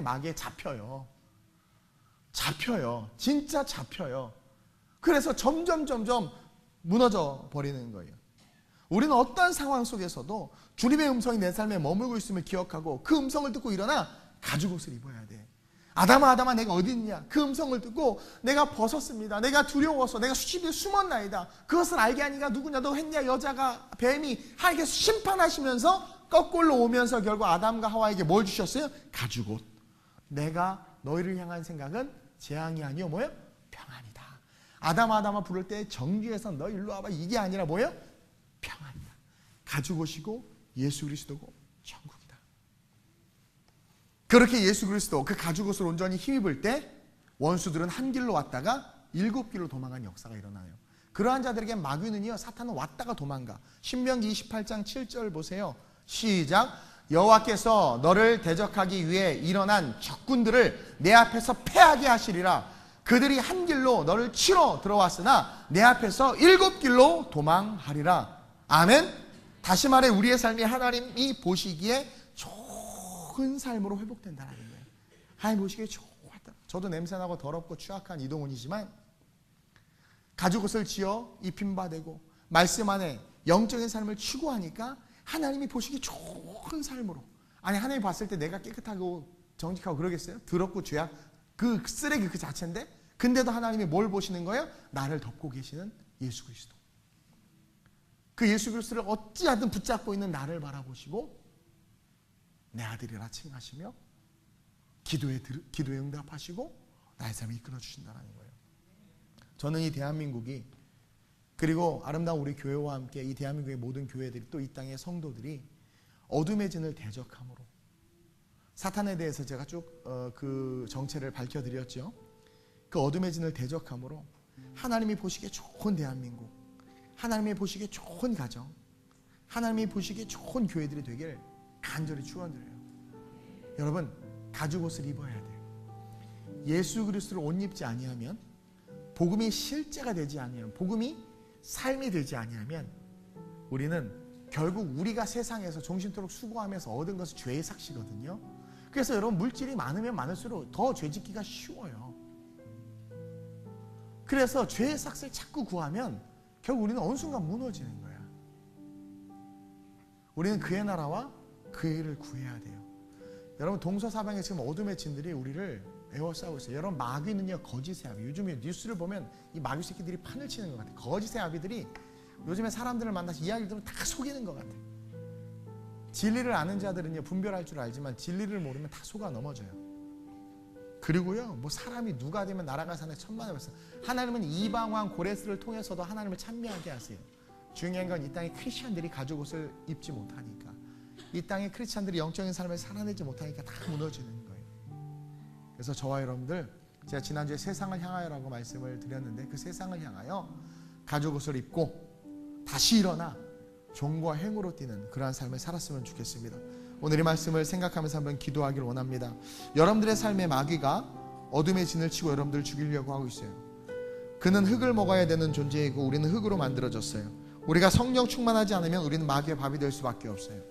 마귀에 잡혀요. 진짜 잡혀요. 그래서 점점 무너져 버리는 거예요. 우리는 어떤 상황 속에서도 주님의 음성이 내 삶에 머물고 있음을 기억하고 그 음성을 듣고 일어나 가죽옷을 입어야 돼. 아담아 내가 어디 있냐? 그 음성을 듣고 내가 벗었습니다. 내가 두려워서 내가 수치에 숨었나이다. 그것을 알게 하니까 누구냐? 너 했냐? 여자가, 뱀이 하나님께서 심판하시면서 거꾸로 오면서 결국 아담과 하와에게 뭘 주셨어요? 가죽옷. 내가 너희를 향한 생각은 재앙이 아니요 뭐예요? 평안이다. 아담아 부를 때 정규에서 너 일로 와봐, 이게 아니라 뭐예요? 평안이다. 가죽옷이고 예수 그리스도고 천국이다. 그렇게 예수 그리스도 그 가죽옷을 온전히 힘입을 때 원수들은 한 길로 왔다가 7길로 도망간 역사가 일어나요. 그러한 자들에게 마귀는요, 사탄은 왔다가 도망가. 신명기 28장 7절 보세요. 시작. 여호와께서 너를 대적하기 위해 일어난 적군들을 내 앞에서 패하게 하시리라. 그들이 한 길로 너를 치러 들어왔으나 내 앞에서 7길로 도망하리라. 아멘. 다시 말해, 우리의 삶이 하나님이 보시기에 좋은 삶으로 회복된다는 거예요. 하나님 보시기에 좋았다. 저도 냄새나고 더럽고 취약한 이동훈이지만 가죽옷을 지어 입힌 바 되고 말씀 안에 영적인 삶을 추구하니까 하나님이 보시기에 좋은 삶으로. 아니, 하나님 봤을 때 내가 깨끗하고 정직하고 그러겠어요? 더럽고 죄악, 그 쓰레기 그 자체인데, 근데도 하나님이 뭘 보시는 거예요? 나를 덮고 계시는 예수 그리스도. 그 예수 그리스도를 어찌하든 붙잡고 있는 나를 바라보시고 내 아들이라 칭하시며 기도에 응답하시고 나의 삶을 이끌어 주신다는 거예요. 저는 이 대한민국이, 그리고 아름다운 우리 교회와 함께 이 대한민국의 모든 교회들이, 또 이 땅의 성도들이 어둠의 진을 대적함으로, 사탄에 대해서 제가 쭉 그 정체를 밝혀드렸죠. 그 어둠의 진을 대적함으로 하나님이 보시기에 좋은 대한민국, 하나님이 보시기에 좋은 가정, 하나님이 보시기에 좋은 교회들이 되길 간절히 축원드려요. 여러분, 가죽옷을 입어야 돼요. 예수 그리스도를 옷 입지 아니하면, 복음이 실제가 되지 아니하면, 복음이 삶이 되지 아니하면 우리는 결국 우리가 세상에서 종신토록 수고하면서 얻은 것은 죄의 삭시거든요. 그래서 여러분, 물질이 많으면 많을수록 더 죄짓기가 쉬워요. 그래서 죄의 삭을 자꾸 구하면 결국 우리는 어느 순간 무너지는 거야. 우리는 그의 나라와 그의 일을 구해야 돼요. 여러분, 동서사방에 지금 어둠의 진들이 우리를 에워싸고 있어요. 여러분, 마귀는요, 거짓의 아비. 요즘에 뉴스를 보면 이 마귀 새끼들이 판을 치는 것 같아요. 거짓의 아비들이 요즘에 사람들을 만나서 이야기를 들으면 다 속이는 것 같아요. 진리를 아는 자들은요, 분별할 줄 알지만 진리를 모르면 다 속아 넘어져요. 그리고요, 뭐 사람이 누가 되면 나라가 사는 천만에 벌써. 하나님은 이방왕 고레스를 통해서도 하나님을 찬미하게 하세요. 중요한 건 이 땅의 크리스찬들이 가죽 옷을 입지 못하니까, 이 땅의 크리스찬들이 영적인 삶을 살아내지 못하니까 다 무너지는 거예요. 그래서 저와 여러분들, 제가 지난주에 세상을 향하여라고 말씀을 드렸는데, 그 세상을 향하여 가죽 옷을 입고 다시 일어나 종과 행으로 뛰는 그러한 삶을 살았으면 좋겠습니다. 오늘 이 말씀을 생각하면서 한번 기도하기를 원합니다. 여러분들의 삶에 마귀가 어둠의 진을 치고 여러분들을 죽이려고 하고 있어요. 그는 흙을 먹어야 되는 존재이고 우리는 흙으로 만들어졌어요. 우리가 성령 충만하지 않으면 우리는 마귀의 밥이 될 수밖에 없어요.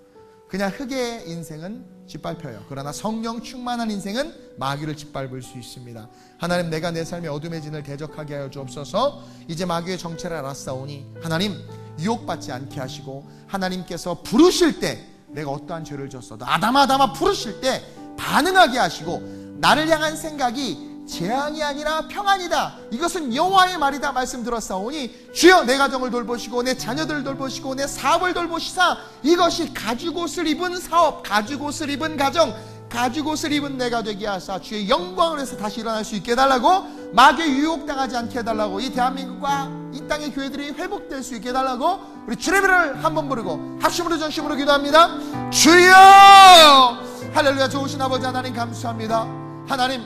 그냥 흙의 인생은 짓밟혀요. 그러나 성령 충만한 인생은 마귀를 짓밟을 수 있습니다. 하나님, 내가 내 삶의 어둠의 진을 대적하게 하여 주옵소서. 이제 마귀의 정체를 알았사오니 하나님, 유혹받지 않게 하시고, 하나님께서 부르실 때 내가 어떠한 죄를 졌어도 아담아 부르실 때 반응하게 하시고, 나를 향한 생각이 재앙이 아니라 평안이다, 이것은 여호와의 말이다 말씀 들었사오니, 주여 내 가정을 돌보시고 내 자녀들을 돌보시고 내 사업을 돌보시사 이것이 가죽옷을 입은 사업, 가죽옷을 입은 가정, 가죽옷을 입은 내가 되게 하사 주의 영광을 해서 다시 일어날 수 있게 해달라고, 마귀의 유혹당하지 않게 해달라고, 이 대한민국과 이 땅의 교회들이 회복될 수 있게 해달라고, 우리 주의 이름을 한번 부르고 합심으로 전심으로 기도합니다. 주여! 할렐루야. 좋으신 아버지 하나님, 감사합니다. 하나님,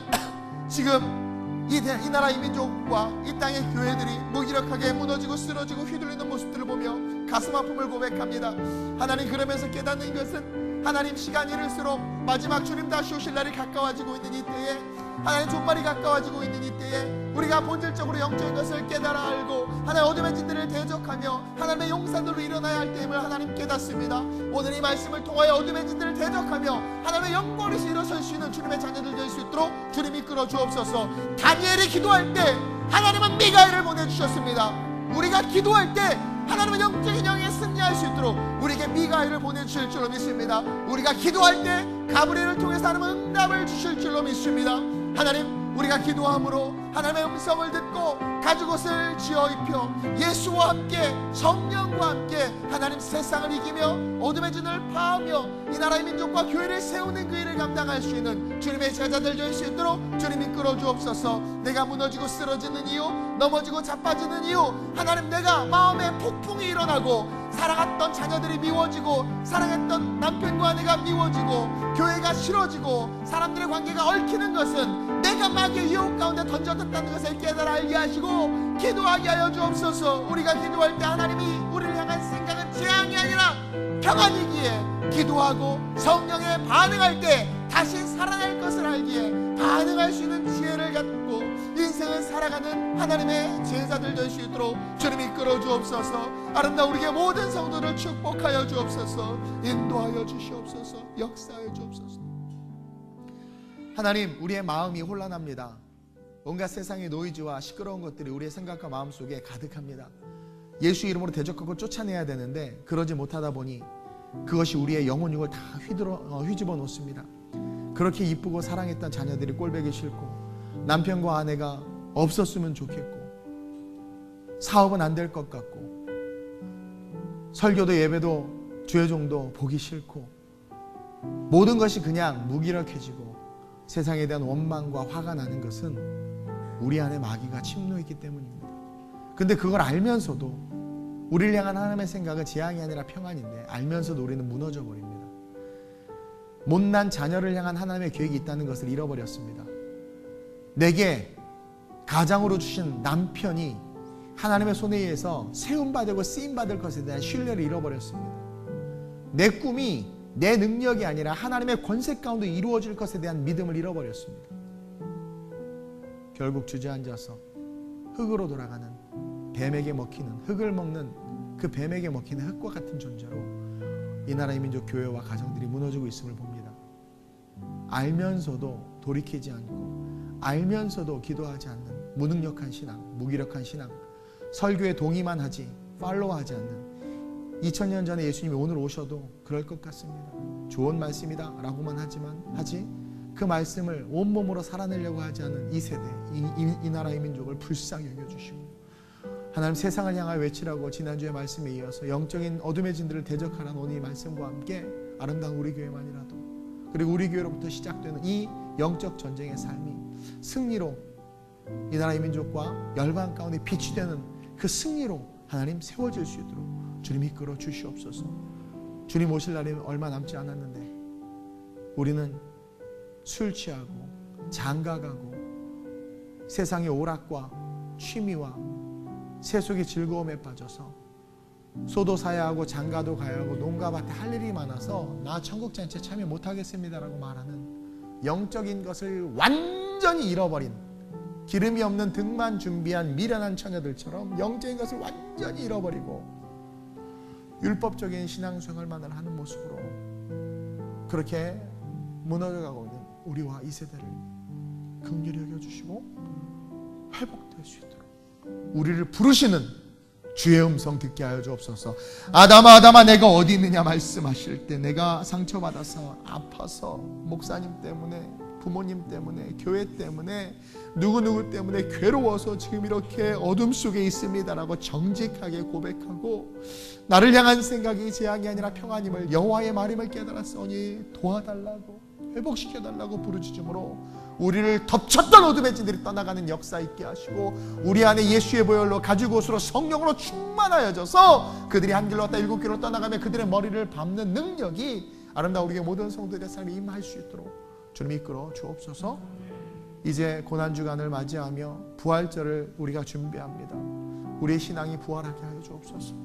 지금 이 나라 이 민족과 이 땅의 교회들이 무기력하게 무너지고 쓰러지고 휘둘리는 모습들을 보며 가슴 아픔을 고백합니다. 하나님, 그러면서 깨닫는 것은 하나님, 시간이 이를수록 마지막 주님 다시 오실 날이 가까워지고 있는 이때에, 하나님 종말이 가까워지고 있는 이때에 우리가 본질적으로 영적인 것을 깨달아 알고 하나님 어둠의 진들을 대적하며 하나님의 용사들로 일어나야 할 때임을 하나님 깨닫습니다. 오늘 이 말씀을 통하여 어둠의 진들을 대적하며 하나님의 영광에서 일어설 수 있는 주님의 자녀들 될 수 있도록 주님 이끌어 주옵소서. 다니엘이 기도할 때 하나님은 미가엘을 보내주셨습니다. 우리가 기도할 때 하나님은 영적인 영에 승리할 수 있도록 우리에게 미가엘을 보내주실 줄로 믿습니다. 우리가 기도할 때 가브리엘을 통해서 하나님은 응답을 주실 줄로 믿습니다. 하나님, 우리가 기도함으로 하나님의 음성을 듣고 가죽옷을 지어 입혀 예수와 함께 성령과 함께 하나님 세상을 이기며 어둠의 진을 파하며 이 나라의 민족과 교회를 세우는 그 일을 감당할 수 있는 주님의 제자들 될 수 있도록 주님 이끌어 주옵소서. 내가 무너지고 쓰러지는 이유, 넘어지고 자빠지는 이유, 하나님, 내가 마음에 폭풍이 일어나고 사랑했던 자녀들이 미워지고 사랑했던 남편과 아내가 미워지고 교회가 싫어지고 사람들의 관계가 얽히는 것은 내가 마귀의 유혹 가운데 던져졌다는 것을 깨달아 알게 하시고 기도하게 하여 주옵소서. 우리가 기도할 때 하나님이 우리를 향한 생각은 재앙이 아니라 평안이기에 기도하고 성령에 반응할 때 다시 살아날 것을 알기에 반응할 수 있는 지혜를 갖고 인생을 살아가는 하나님의 제자들 될 수 있도록 주님 이끌어 주옵소서. 아름다운 우리의 모든 성도를 축복하여 주옵소서. 인도하여 주시옵소서. 역사하여 주옵소서. 하나님, 우리의 마음이 혼란합니다. 온갖 세상의 노이즈와 시끄러운 것들이 우리의 생각과 마음 속에 가득합니다. 예수 이름으로 대적하고 쫓아내야 되는데 그러지 못하다 보니 그것이 우리의 영혼육을 다 휘집어 놓습니다. 그렇게 이쁘고 사랑했던 자녀들이 꼴보기 싫고 남편과 아내가 없었으면 좋겠고 사업은 안 될 것 같고 설교도 예배도 주의종도 보기 싫고 모든 것이 그냥 무기력해지고 세상에 대한 원망과 화가 나는 것은 우리 안에 마귀가 침노했기 때문입니다. 근데 그걸 알면서도 우리를 향한 하나님의 생각은 재앙이 아니라 평안인데 알면서도 우리는 무너져 버립니다. 못난 자녀를 향한 하나님의 계획이 있다는 것을 잃어버렸습니다. 내게 가장으로 주신 남편이 하나님의 손에 의해서 세움받고 쓰임받을 것에 대한 신뢰를 잃어버렸습니다. 내 꿈이 내 능력이 아니라 하나님의 권세 가운데 이루어질 것에 대한 믿음을 잃어버렸습니다. 결국 주저앉아서 흙으로 돌아가는, 뱀에게 먹히는, 흙을 먹는 그 뱀에게 먹히는 흙과 같은 존재로 이 나라의 민족 교회와 가정들이 무너지고 있음을 봅니다. 알면서도 돌이키지 않고, 알면서도 기도하지 않는 무능력한 신앙, 무기력한 신앙, 설교에 동의만 하지 팔로우하지 않는, 2000년 전에 예수님이 오늘 오셔도 그럴 것 같습니다. 좋은 말씀이다 라고만 하지 그 말씀을 온몸으로 살아내려고 하지 않는 이 세대, 이 나라의 민족을 불쌍히 여겨주시고, 하나님 세상을 향하여 외치라고 지난주의 말씀에 이어서 영적인 어둠의 진들을 대적하라는 오늘 이 말씀과 함께 아름다운 우리 교회만이라도, 그리고 우리 교회로부터 시작되는 이 영적 전쟁의 삶이 승리로 이 나라의 민족과 열방 가운데 빛이 되는 그 승리로 하나님 세워질 수 있도록 주님 이끌어 주시옵소서. 주님 오실 날이 얼마 남지 않았는데 우리는 술 취하고 장가가고 세상의 오락과 취미와 세속의 즐거움에 빠져서 소도 사야 하고 장가도 가야 하고 농가 밭에 할 일이 많아서 나 천국잔치에 참여 못하겠습니다라고 말하는 영적인 것을 완전히 잃어버린, 기름이 없는 등만 준비한 미련한 처녀들처럼 영적인 것을 완전히 잃어버리고 율법적인 신앙생활만을 하는 모습으로 그렇게 무너져가고 있는 우리와 이 세대를 긍휼히 여겨주시고 회복될 수 있도록 우리를 부르시는 주의 음성 듣게 하여 주옵소서. 아담아 아담아 내가 어디 있느냐 말씀하실 때 내가 상처받아서 아파서 목사님 때문에, 부모님 때문에, 교회 때문에, 누구누구 때문에 괴로워서 지금 이렇게 어둠 속에 있습니다라고 정직하게 고백하고 나를 향한 생각이 재앙이 아니라 평안임을, 여호와의 말임을 깨달았으니 도와달라고, 회복시켜달라고 부르짖음으로 우리를 덮쳤던 어둠의 진들이 떠나가는 역사 있게 하시고 우리 안에 예수의 보혈로 가죽옷으로 성령으로 충만하여져서 그들이 한 길로 왔다 일곱 길로 떠나가며 그들의 머리를 밟는 능력이 아름다운 우리의 모든 성도들의 삶에 임할 수 있도록 주님 이끌어 주옵소서. 이제 고난주간을 맞이하며 부활절을 우리가 준비합니다. 우리의 신앙이 부활하게 하여 주옵소서.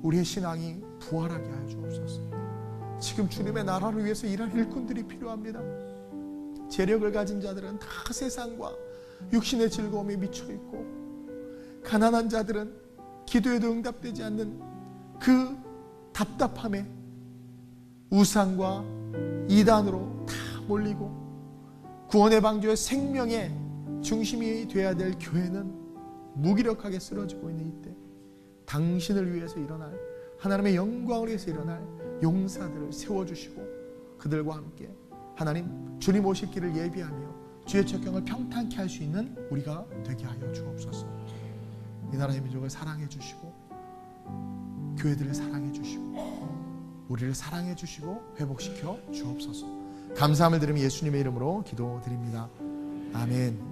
우리의 신앙이 부활하게 하여 주옵소서. 지금 주님의 나라를 위해서 일할 일꾼들이 필요합니다. 재력을 가진 자들은 다 세상과 육신의 즐거움에 미쳐있고, 가난한 자들은 기도에도 응답되지 않는 그 답답함에 우상과 이단으로 다 몰리고, 구원의 방주의 생명의 중심이 되어야 될 교회는 무기력하게 쓰러지고 있는 이때 당신을 위해서 일어날, 하나님의 영광을 위해서 일어날 용사들을 세워주시고 그들과 함께 하나님 주님 오실 길을 예비하며 주의 척경을 평탄케 할 수 있는 우리가 되게 하여 주옵소서. 이 나라의 민족을 사랑해 주시고 교회들을 사랑해 주시고 우리를 사랑해 주시고 회복시켜 주옵소서. 감사함을 드리며 예수님의 이름으로 기도드립니다. 아멘.